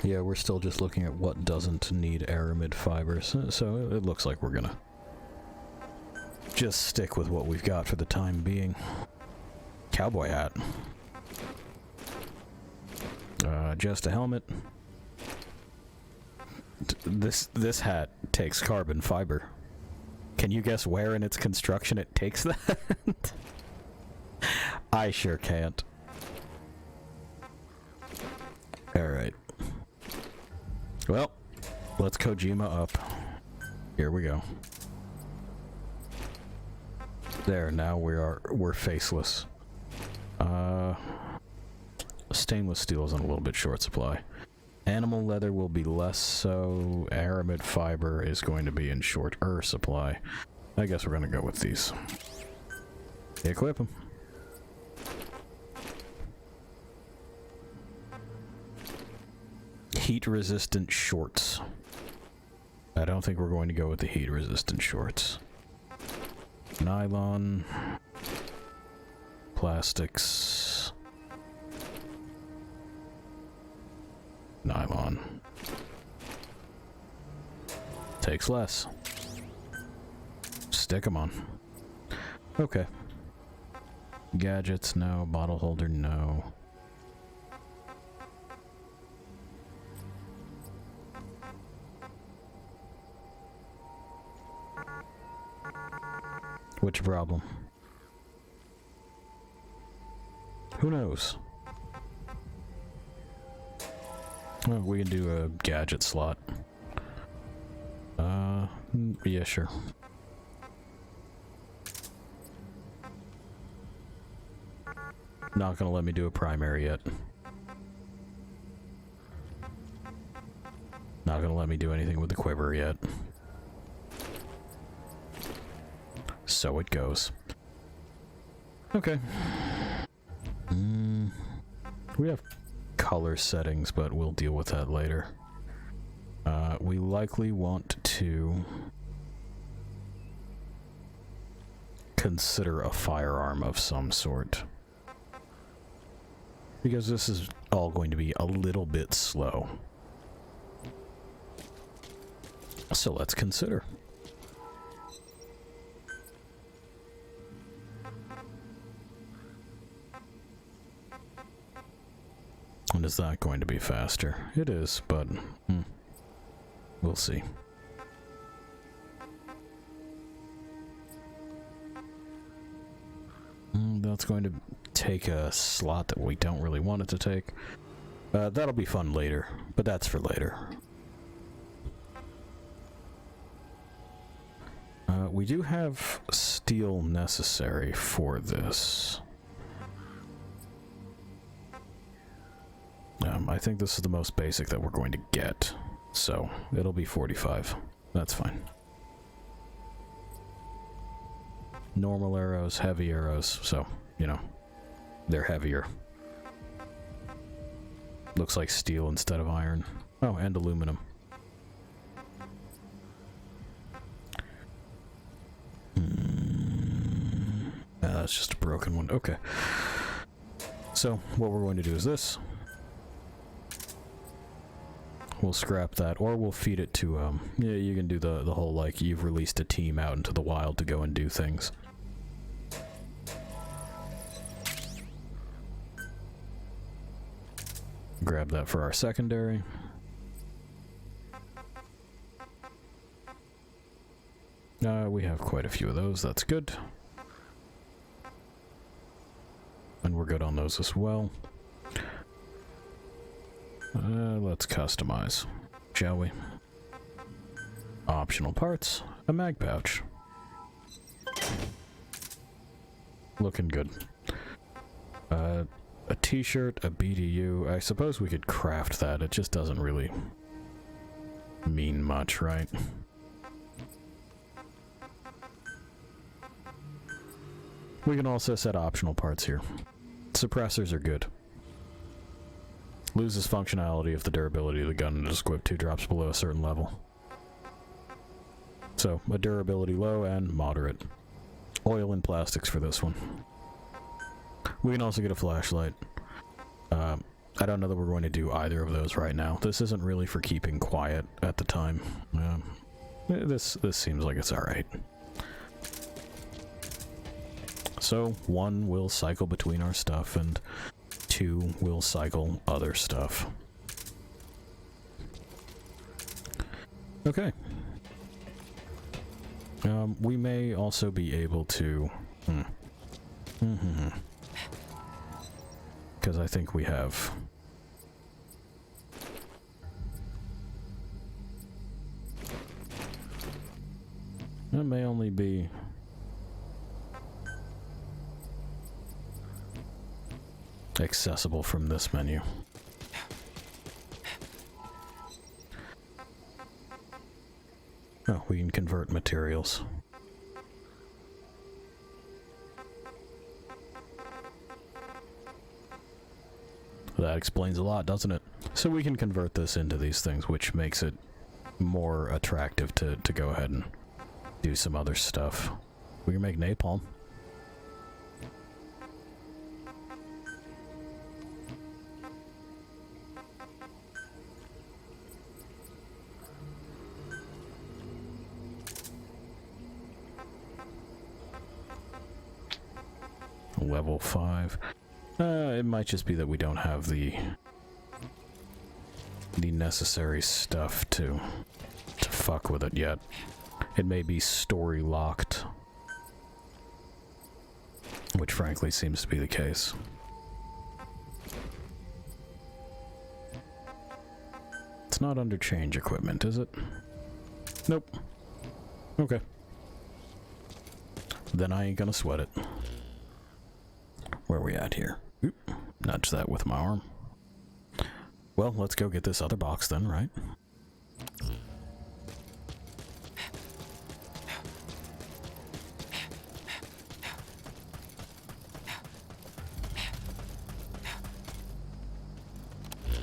Yeah, we're still just looking at what doesn't need aramid fibers, so it looks like we're gonna just stick with what we've got for the time being. Cowboy hat. Just a helmet. This hat takes carbon fiber. Can you guess where in its construction it takes that? I sure can't. Alright. Well, let's Kojima up. Here we go. There, now we're faceless. Stainless steel is in a little bit short supply. Animal leather will be less so. Aramid fiber is going to be in shorter supply. I guess we're gonna go with these. Equip them. Heat-resistant shorts. I don't think we're going to go with the heat-resistant shorts. Nylon. Plastics. Nylon. Takes less. Stick them on. Okay. Gadgets, no. Bottle holder, no. Which problem? Who knows? Oh, we can do a gadget slot. Yeah, sure. Not gonna let me do a primary yet. Not gonna let me do anything with the quiver yet. So it goes. Okay. We have color settings, but we'll deal with that later. We likely want to consider a firearm of some sort, because this is all going to be a little bit slow. So let's consider. And is that going to be faster? It is, but we'll see. That's going to take a slot that we don't really want it to take. That'll be fun later, but that's for later. We do have steel necessary for this. I think this is the most basic that we're going to get, so it'll be 45. That's fine. Normal arrows, heavy arrows, so, you know, they're heavier. Looks like steel instead of iron. Oh, and aluminum. That's just a broken one. Okay. So, what we're going to do is this. We'll scrap that, or we'll feed it to, yeah, you can do the whole, like, you've released a team out into the wild to go and do things. Grab that for our secondary. We have quite a few of those, that's good. And we're good on those as well. Let's customize, shall we? Optional parts, a mag pouch. Looking good. A t-shirt, a BDU. I suppose we could craft that. It just doesn't really mean much, right? We can also set optional parts here. Suppressors are good. Loses functionality if the durability of the gun is equipped 2 drops below a certain level. So, a durability low and moderate. Oil and plastics for this one. We can also get a flashlight. I don't know that we're going to do either of those right now. This isn't really for keeping quiet at the time. This seems like it's alright. So, 1 will cycle between our stuff, and 2 will cycle other stuff. Okay. We may also be able to... Because I think we have... It may only be... accessible from this menu. Oh, we can convert materials. That explains a lot, doesn't it? So we can convert this into these things, which makes it more attractive to go ahead and do some other stuff. We can make napalm. Level 5. It might just be that we don't have the necessary stuff to fuck with it yet. It may be story locked, which frankly seems to be the case. It's not under change equipment, is it? Nope. Okay. Then I ain't gonna sweat it. Where are we at here? Oop, nudge that with my arm. Well, let's go get this other box then, right?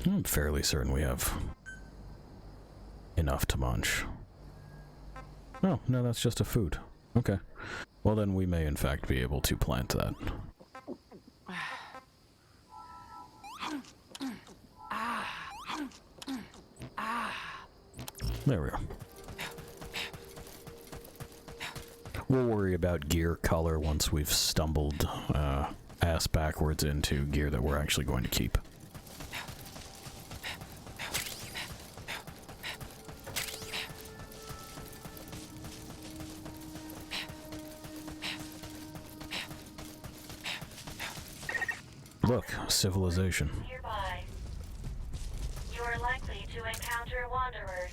I'm fairly certain we have enough to munch. Oh, no, that's just a food. Okay. Well, then we may in fact be able to plant that. There we go. We'll worry about gear color once we've stumbled ass backwards into gear that we're actually going to keep. Look, civilization. Nearby. You are likely to encounter wanderers.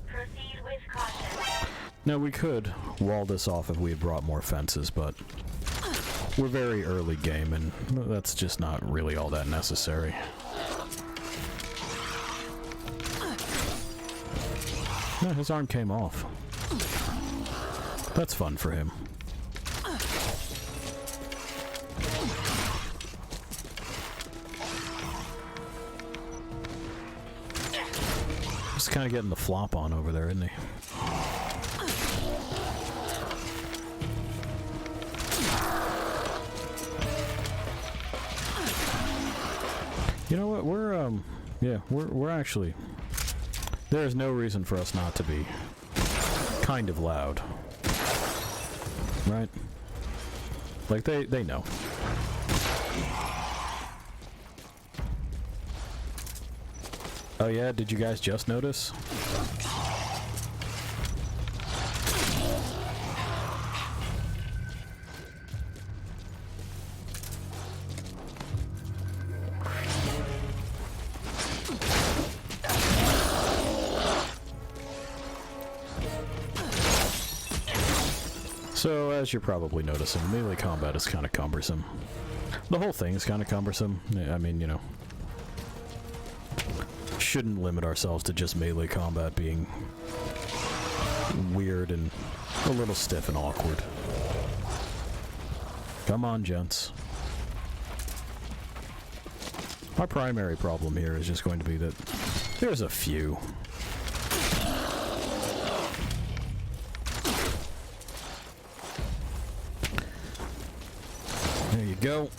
Proceed with caution. Now, we could wall this off if we had brought more fences, but we're very early game, and that's just not really all that necessary. No, his arm came off. That's fun for him. He's kind of getting the flop on over there, isn't he? You know what? We're actually. There is no reason for us not to be kind of loud, right? Like they know. Oh yeah, did you guys just notice? So, as you're probably noticing, melee combat is kind of cumbersome. The whole thing is kind of cumbersome. I mean, you know, shouldn't limit ourselves to just melee combat being weird and a little stiff and awkward. Come on, gents. Our primary problem here is just going to be that there's a few. There you go.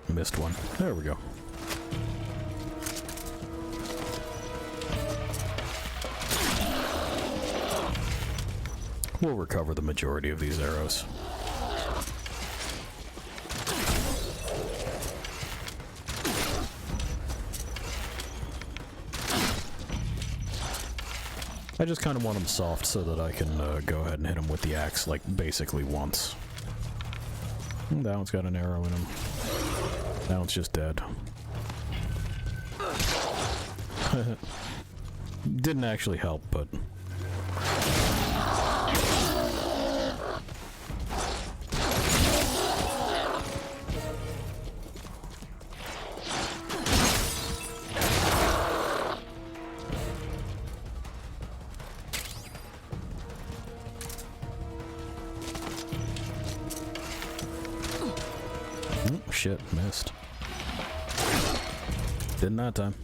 Missed one. There we go. We'll recover the majority of these arrows. I just kind of want them soft so that I can go ahead and hit them with the axe, like, basically once. That one's got an arrow in him. That one's just dead. Didn't actually help, but... Shit, missed. Didn't that time.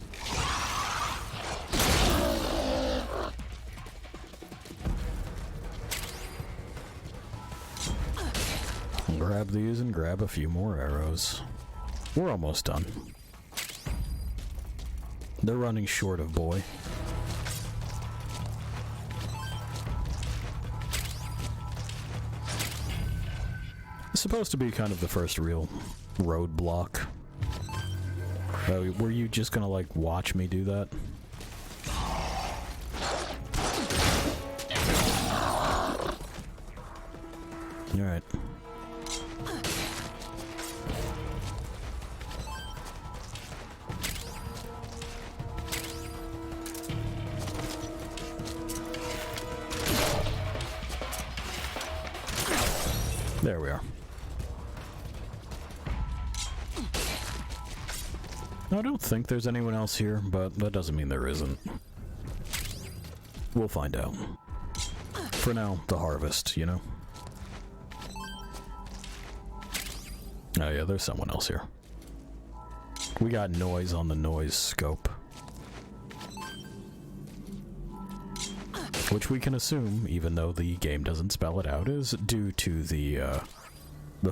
Grab these and grab a few more arrows. We're almost done. They're running short of boy. It's supposed to be kind of the first real roadblock. Were you just gonna, like, watch me do that? Alright. There we are. I don't think there's anyone else here, but that doesn't mean there isn't. We'll find out. For now, the harvest, you know? Oh yeah, there's someone else here. We got noise on the noise scope. Which we can assume, even though the game doesn't spell it out, is due to the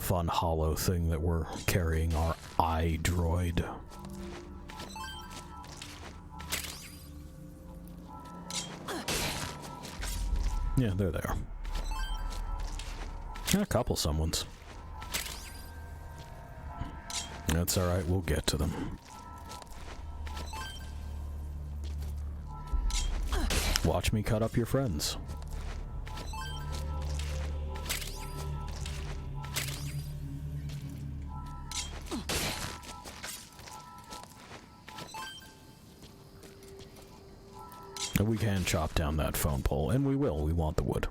fun hollow thing that we're carrying, our eye droid. Yeah, there they are. A couple someones. That's alright, we'll get to them. Watch me cut up your friends. And we can chop down that phone pole, and we will. We want the wood.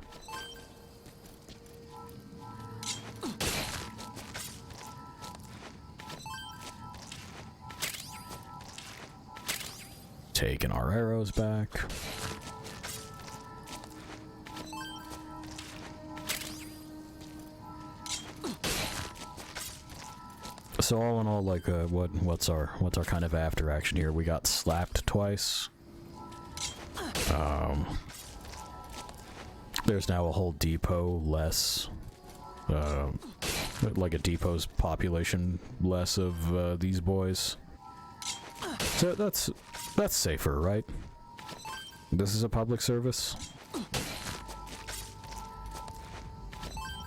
Taking our arrows back. So all in all, like, what's our kind of after action here? We got slapped twice. There's now a whole depot less, like a depot's population less of these boys. So that's safer, right? This is a public service.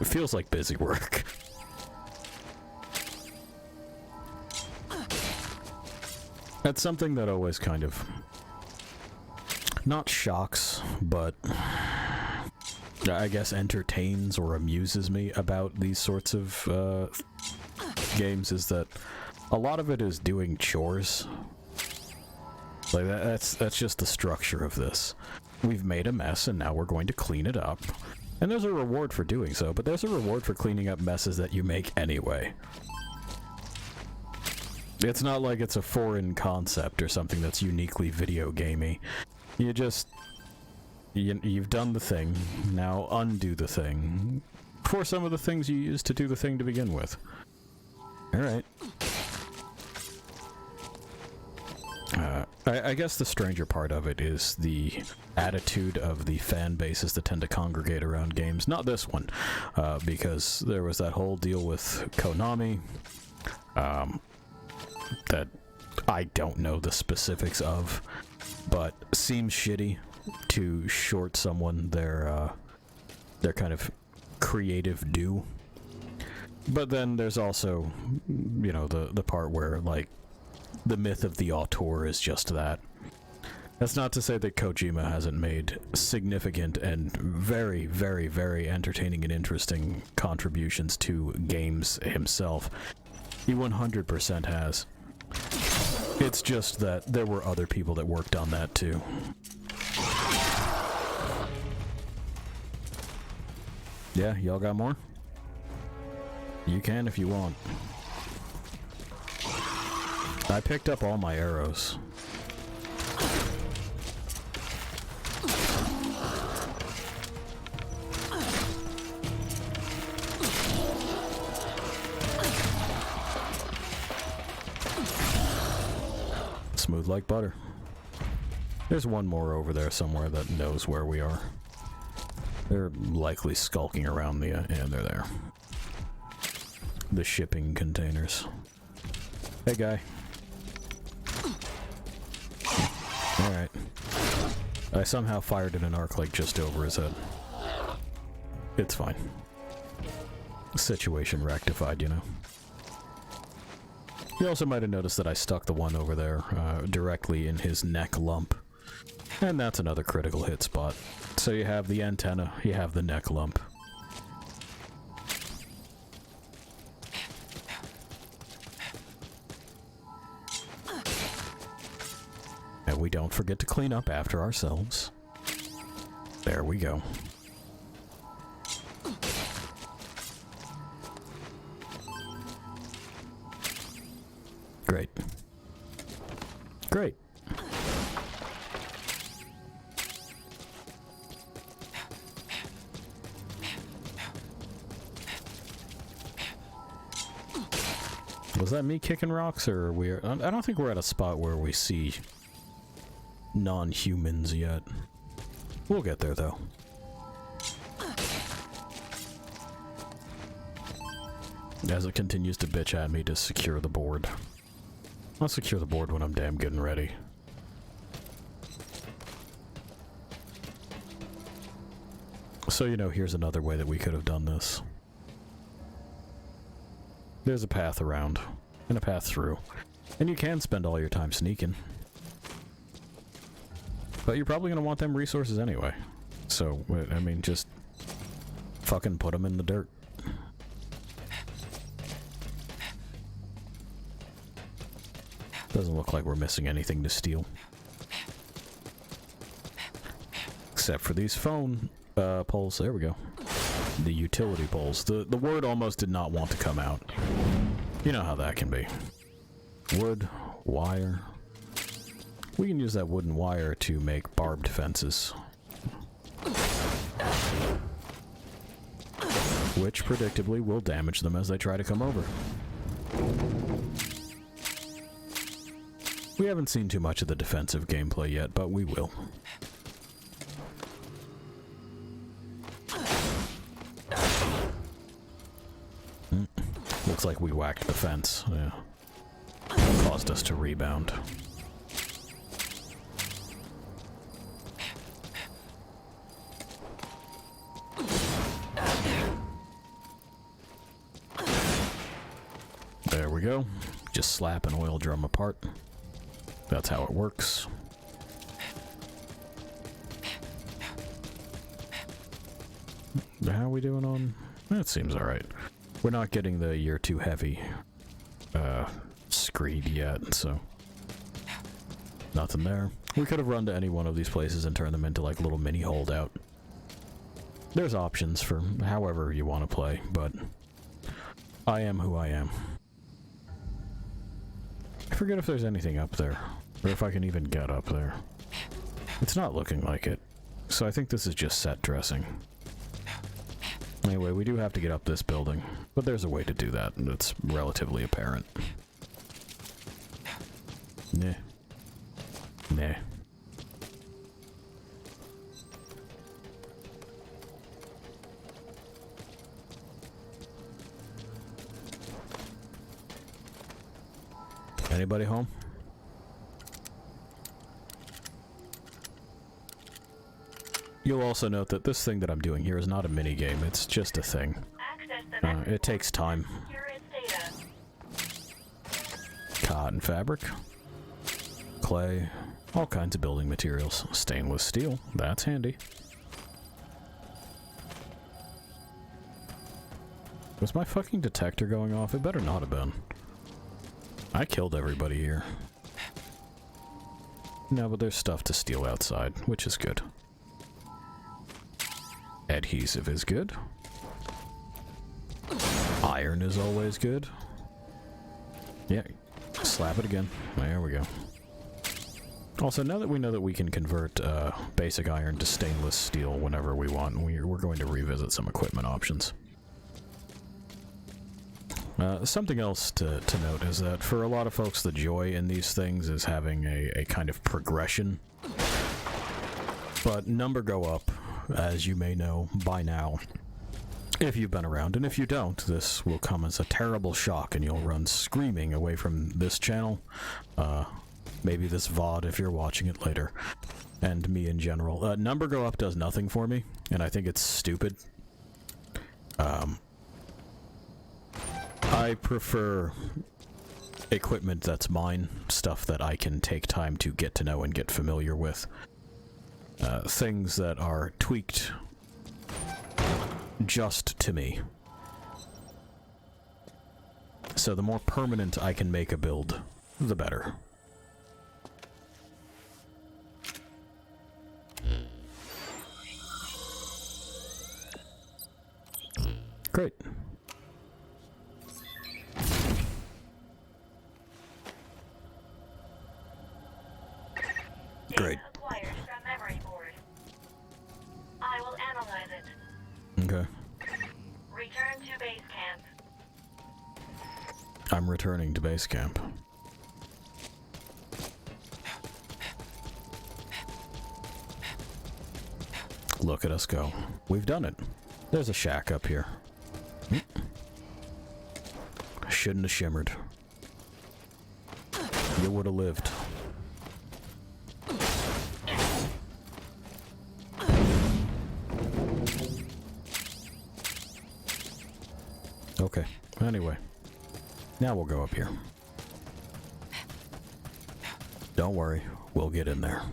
It feels like busy work. That's something that always kind of not shocks, but I guess entertains or amuses me about these sorts of games, is that a lot of it is doing chores. Like that's just the structure of this. We've made a mess and now we're going to clean it up. And there's a reward for doing so, but there's a reward for cleaning up messes that you make anyway. It's not like it's a foreign concept or something that's uniquely video gamey. You just... You've done the thing, now undo the thing. For some of the things you used to do the thing to begin with. Alright. I guess the stranger part of it is the attitude of the fan bases that tend to congregate around games. Not this one, because there was that whole deal with Konami, that I don't know the specifics of, but seems shitty to short someone their kind of creative due. But then there's also, you know, the part where, like, the myth of the auteur is just that. That's not to say that Kojima hasn't made significant and very, very, very entertaining and interesting contributions to games himself. He 100% has. It's just that there were other people that worked on that too. Yeah, y'all got more? You can if you want. I picked up all my arrows. Smooth like butter. There's one more over there somewhere that knows where we are. They're likely skulking around the... and they're there. The shipping containers. Hey, guy. Alright. I somehow fired in an arc like just over his head. It's fine. Situation rectified, you know. You also might have noticed that I stuck the one over there directly in his neck lump. And that's another critical hit spot. So you have the antenna, you have the neck lump. And we don't forget to clean up after ourselves. There we go. Was that me kicking rocks, or we're... I don't think we're at a spot where we see non-humans yet. We'll get there, though. As it continues to bitch at me to secure the board. I'll secure the board when I'm damn good and ready. So, you know, here's another way that we could have done this. There's a path around, and a path through. And you can spend all your time sneaking. But you're probably going to want them resources anyway. So, I mean, just fucking put them in the dirt. Doesn't look like we're missing anything to steal. Except for these phone poles. There we go. The utility poles. The word almost did not want to come out. You know how that can be. Wood, wire. We can use that wooden wire to make barbed fences. Which, predictably, will damage them as they try to come over. We haven't seen too much of the defensive gameplay yet, but we will. Looks like we whacked the fence. Yeah. Caused us to rebound. There we go. Just slap an oil drum apart. That's how it works. How are we doing on... That seems alright. We're not getting the "you're too heavy" screed yet, so... Nothing there. We could have run to any one of these places and turned them into like a little mini holdout. There's options for however you want to play, but... I am who I am. I forget if there's anything up there, or if I can even get up there. It's not looking like it, so I think this is just set dressing. Anyway, we do have to get up this building, but there's a way to do that, and it's relatively apparent. Nah. Nah. Anybody home? You'll also note that this thing that I'm doing here is not a minigame, it's just a thing. It takes time. Cotton fabric, clay, all kinds of building materials. Stainless steel, that's handy. Was my fucking detector going off? It better not have been. I killed everybody here. No, but there's stuff to steal outside, which is good. Adhesive is good. Iron is always good. Yeah, slap it again. There we go. Also, now that we know that we can convert basic iron to stainless steel whenever we want, we're going to revisit some equipment options. Something else to note is that for a lot of folks, the joy in these things is having a kind of progression. But number go up, as you may know by now, if you've been around. And if you don't, this will come as a terrible shock and you'll run screaming away from this channel. Maybe this VOD if you're watching it later. And me in general. Number go up does nothing for me, and I think it's stupid. I prefer equipment that's mine, stuff that I can take time to get to know and get familiar with. Things that are tweaked just to me. So the more permanent I can make a build, the better. Great. Great. Acquired from memory board. I will analyze it. Okay. Return to base camp. I'm returning to base camp. Look at us go. We've done it. There's a shack up here. Shouldn't have shimmered. You would have lived. Okay, anyway. Now we'll go up here. Don't worry, we'll get in there.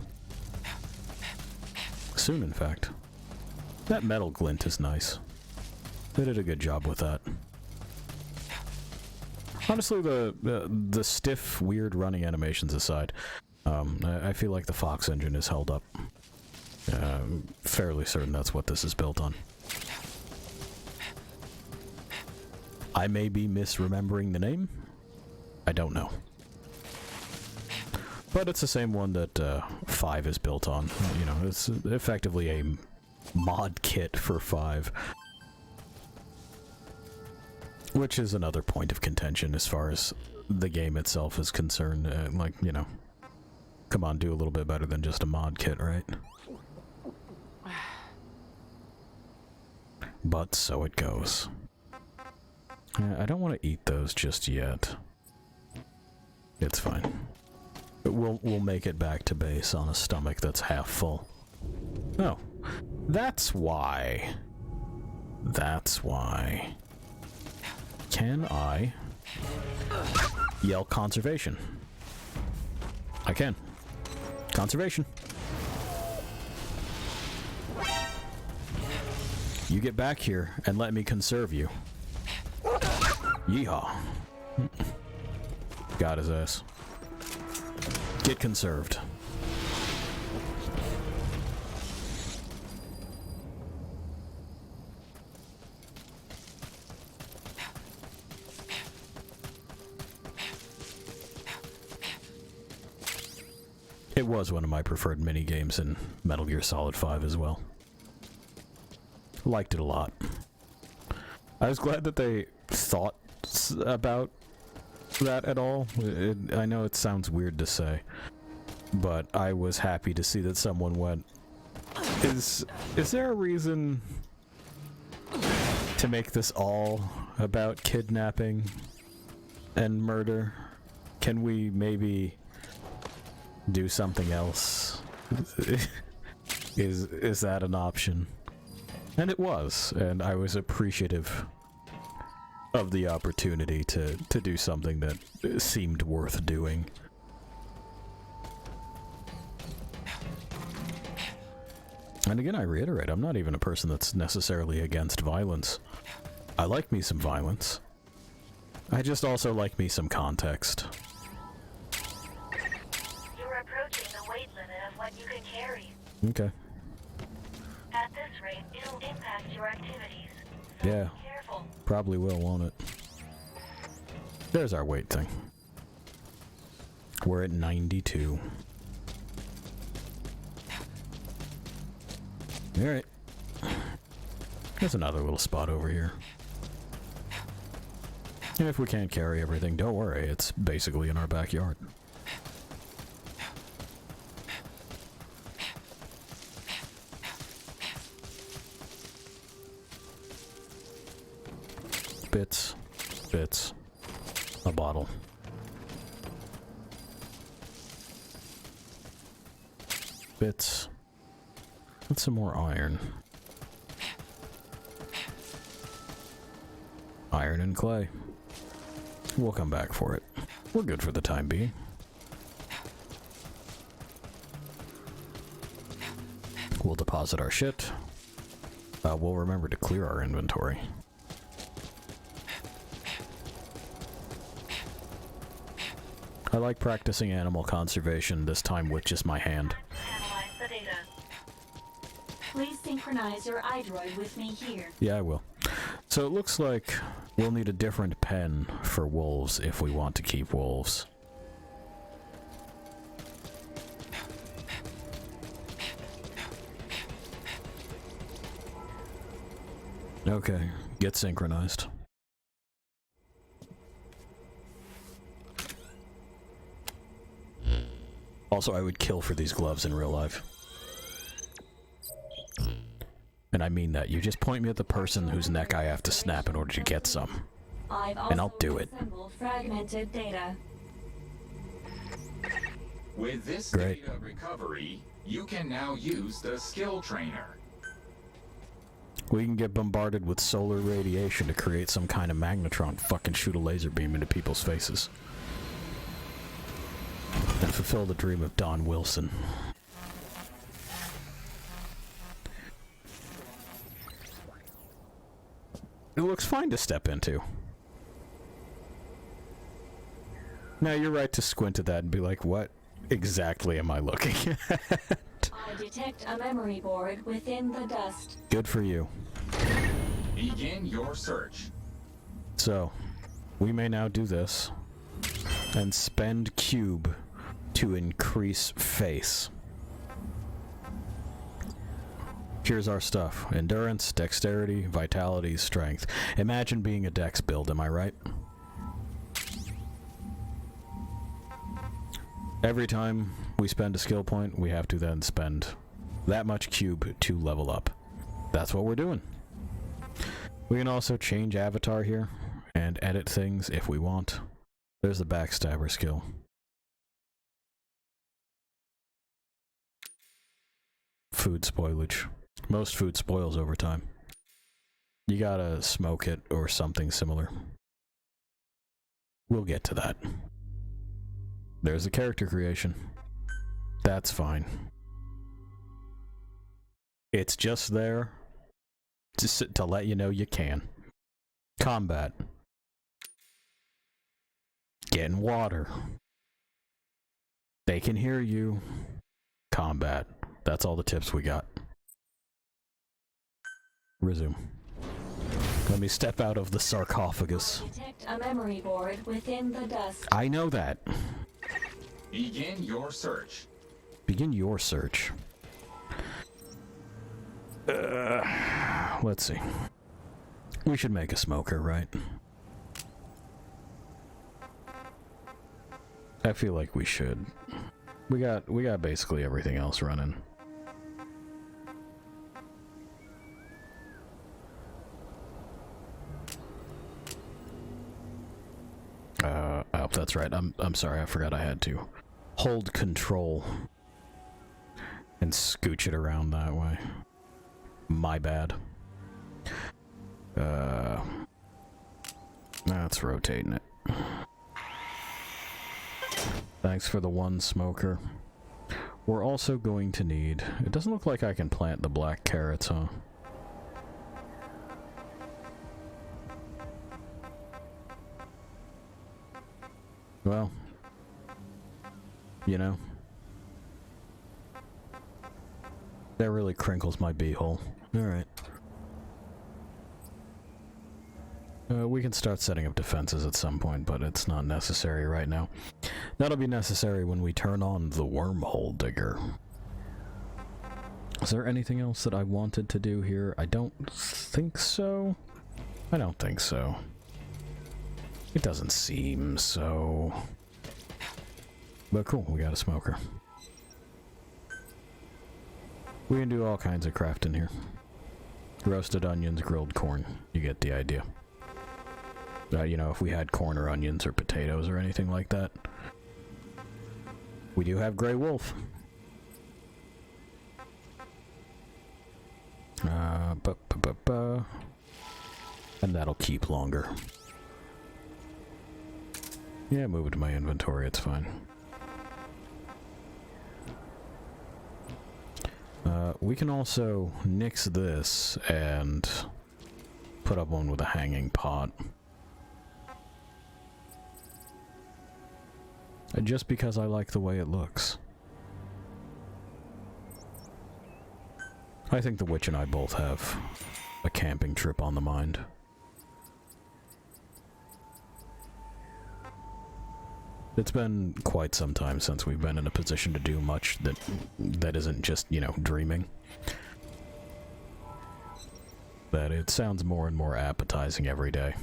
Soon, in fact. That metal glint is nice. They did a good job with that. Honestly, the stiff, weird running animations aside, I feel like the Fox engine is held up. Fairly certain that's what this is built on. I may be misremembering the name. I don't know. But it's the same one that 5 is built on. You know, it's effectively a mod kit for 5. Which is another point of contention as far as the game itself is concerned. Like, you know, come on, do a little bit better than just a mod kit, right? But so it goes. I don't want to eat those just yet. It's fine. But we'll make it back to base on a stomach that's half full. Oh, that's why. That's why. Can I yell conservation? I can. Conservation. You get back here and let me conserve you. Yeehaw. Got his ass. Get conserved. It was one of my preferred minigames in Metal Gear Solid 5 as well. Liked it a lot. I was glad that they thought about that at all. I know it sounds weird to say, but I was happy to see that someone went, is there a reason to make this all about kidnapping and murder? Can we maybe do something else? Is that an option? And it was, and I was appreciative of the opportunity to do something that seemed worth doing. And again, I reiterate, I'm not even a person that's necessarily against violence. I like me some violence. I just also like me some context. You're approaching the weight limit of what you can carry. Okay. At this rate, it'll impact your activities. So Yeah. be careful. Probably will, won't it? There's our weight thing. We're at 92. Alright. There's another little spot over here. And if we can't carry everything, don't worry, it's basically in our backyard. Bits. Bits. A bottle. Bits. And some more iron. Iron and clay. We'll come back for it. We're good for the time being. We'll deposit our shit. We'll remember to clear our inventory. I like practicing animal conservation, this time with just my hand. Analyze the data. Please synchronize your iDroid with me here. Yeah, I will. So it looks like we'll need a different pen for wolves if we want to keep wolves. Okay, get synchronized. Also, I would kill for these gloves in real life. And I mean that. You just point me at the person whose neck I have to snap in order to get some. And I'll do it. Fragmented data. With this Great. data recovery, you can now use the skill trainer. We can get bombarded with solar radiation to create some kind of magnetron, fucking shoot a laser beam into people's faces. And fulfill the dream of Don Wilson. It looks fine to step into. Now, you're right to squint at that and be like, what exactly am I looking at? I detect a memory board within the dust. Good for you. Begin your search. So, we may now do this and spend cube to increase face. Here's our stuff. Endurance, dexterity, vitality, strength. Imagine being a dex build, am I right? Every time we spend a skill point, we have to then spend that much cube to level up. That's what we're doing. We can also change avatar here and edit things if we want. There's the backstabber skill. Food spoilage. Most food spoils over time. You gotta smoke it or something similar. We'll get to that. There's the character creation. That's fine. It's just there to let you know you can. Combat. Get in water. They can hear you. Combat. That's all the tips we got. Resume. Let me step out of the sarcophagus. Detect a memory board within the dust. I know that. Begin your search. Begin your search. Let's see. We should make a smoker, right? I feel like we should. We got basically everything else running. Oh, that's right. I'm sorry. I forgot I had to hold control and scooch it around that way. My bad. That's rotating it. Thanks for the one smoker. We're also going to need... It doesn't look like I can plant the black carrots, huh? Well, you know, that really crinkles my beehole. Alright. We can start setting up defenses at some point, but it's not necessary right now. That'll be necessary when we turn on the wormhole digger. Is there anything else that I wanted to do here? I don't think so. I don't think so. It doesn't seem so. But cool, we got a smoker. We can do all kinds of crafting here. Roasted onions, grilled corn. You get the idea. You know, if we had corn or onions or potatoes or anything like that. We do have Grey Wolf. And that'll keep longer. Yeah, move it to my inventory, it's fine. We can also nix this and put up one with a hanging pot. Just because I like the way it looks. I think the witch and I both have a camping trip on the mind. It's been quite some time since we've been in a position to do much that isn't just, you know, dreaming. But it sounds more and more appetizing every day.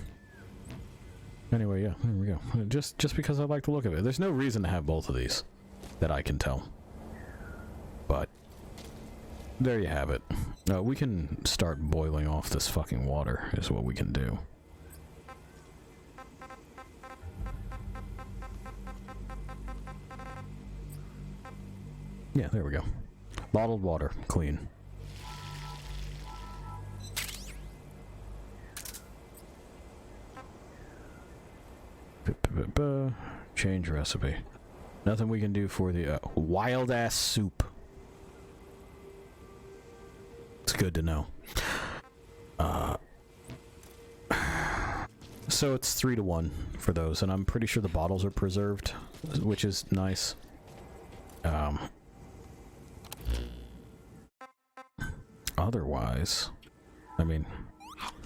Anyway, yeah, there we go. Just because I like the look of it. There's no reason to have both of these. that I can tell. But there you have it. We can start boiling off this fucking water, is what we can do. Yeah, there we go. Bottled water, clean. Change recipe. Nothing we can do for the wild-ass soup. It's good to know. So it's 3-1 for those, and I'm pretty sure the bottles are preserved, which is nice. Otherwise, I mean,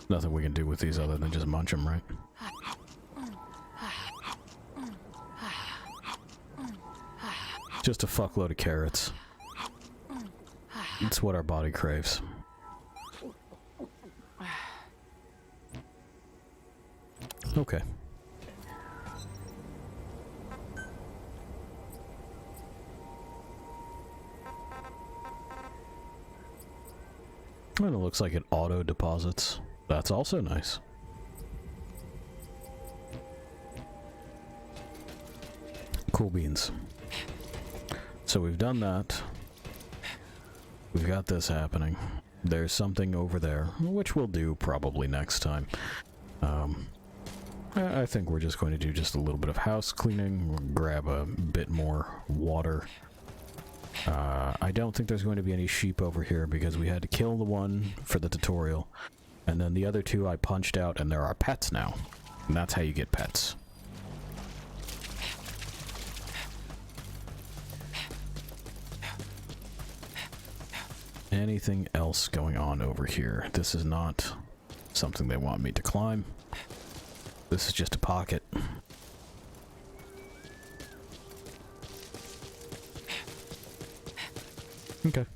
nothing we can do with these other than just munch them, right? Just a fuckload of carrots. It's what our body craves. Okay. And it looks like it auto deposits. That's also nice. Cool beans. So we've done that. We've got this happening. There's something over there, which we'll do probably next time. I think we're just going to do just a little bit of house cleaning. We'll grab a bit more water. I don't think there's going to be any sheep over here because we had to kill the one for the tutorial. And then the other two I punched out, and there are pets now. And that's how you get pets. Anything else going on over here? This is not something they want me to climb. This is just a pocket. Okay.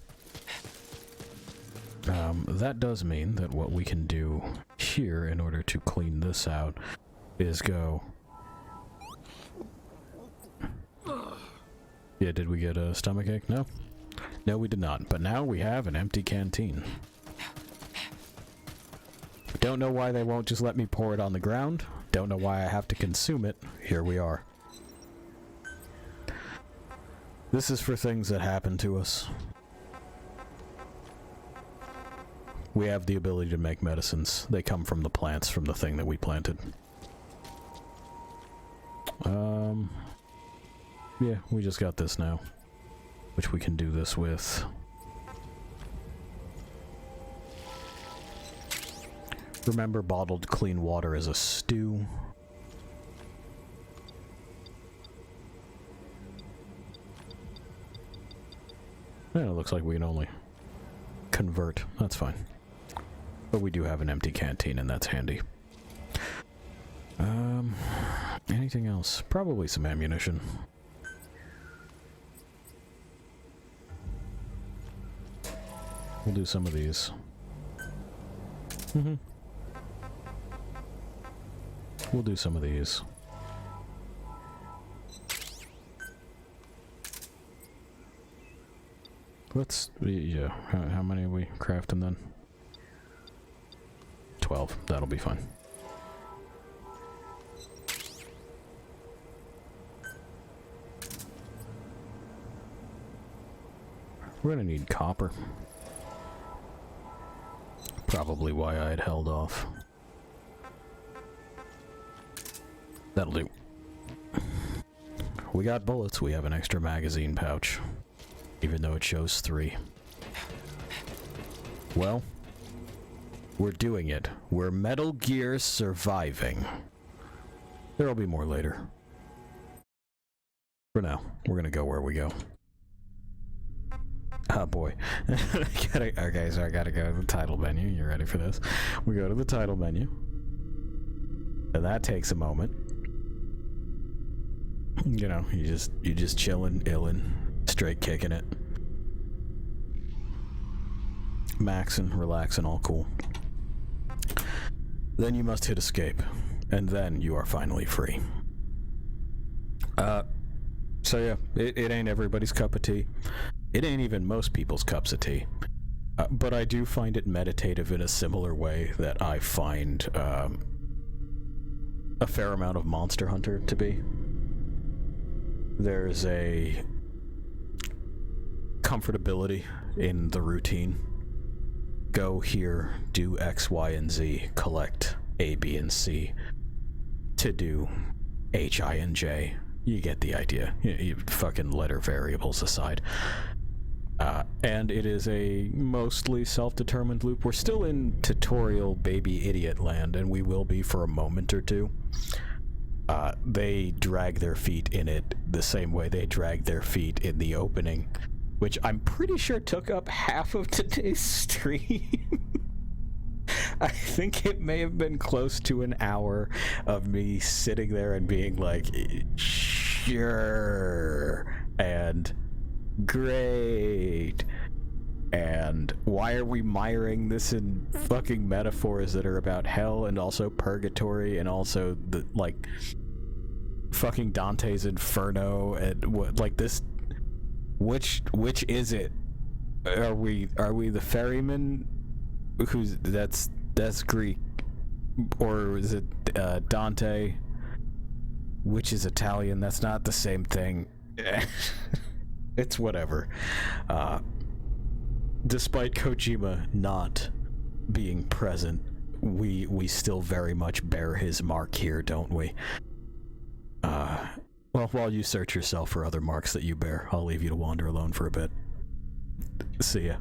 That does mean that what we can do here in order to clean this out is go... Yeah, did we get a stomachache? No? No, we did not. But now we have an empty canteen. Don't know why they won't just let me pour it on the ground. Don't know why I have to consume it. Here we are. This is for things that happen to us. We have the ability to make medicines. They come from the plants, from the thing that we planted. Yeah, we just got this now. Which we can do this with. Remember, bottled clean water is a stew. Yeah, it looks like we can only convert. That's fine. But we do have an empty canteen, and that's handy. Anything else? Probably some ammunition. We'll do some of these. We'll do some of these. Let's... yeah. How many are we crafting then? 12. That'll be fine. We're gonna need copper. Probably why I had held off. That'll do. We got bullets. We have an extra magazine pouch. Even though it shows 3. Well, we're doing it. We're Metal Gear surviving. There'll be more later. For now, we're gonna go where we go. Oh boy. Okay, so I gotta go to the title menu. You ready for this? We go to the title menu. And that takes a moment. You know, you just chilling, illin', straight kicking it. Maxing, relaxing, all cool. Then you must hit escape. And then you are finally free. So yeah, it ain't everybody's cup of tea. It ain't even most people's cups of tea. But I do find it meditative in a similar way that I find a fair amount of Monster Hunter to be. There's a comfortability in the routine. Go here, do X, Y, and Z, collect A, B, and C to do H, I, and J. You get the idea. You fucking letter variables aside. And it is a mostly self-determined loop. We're still in tutorial baby idiot land, and we will be for a moment or two. They drag their feet in it the same way they drag their feet in the opening, which I'm pretty sure took up half of today's stream. I think it may have been close to an hour of me sitting there and being like, sure, and great, and why are we miring this in fucking metaphors that are about hell and also purgatory and also the, like, fucking Dante's Inferno and what, like, this, which is it? Are we the ferryman who's that's Greek, or is it Dante, which is Italian? That's not the same thing. It's whatever. Despite Kojima not being present, we still very much bear his mark here, don't we? Well, while you search yourself for other marks that you bear, I'll leave you to wander alone for a bit. See ya.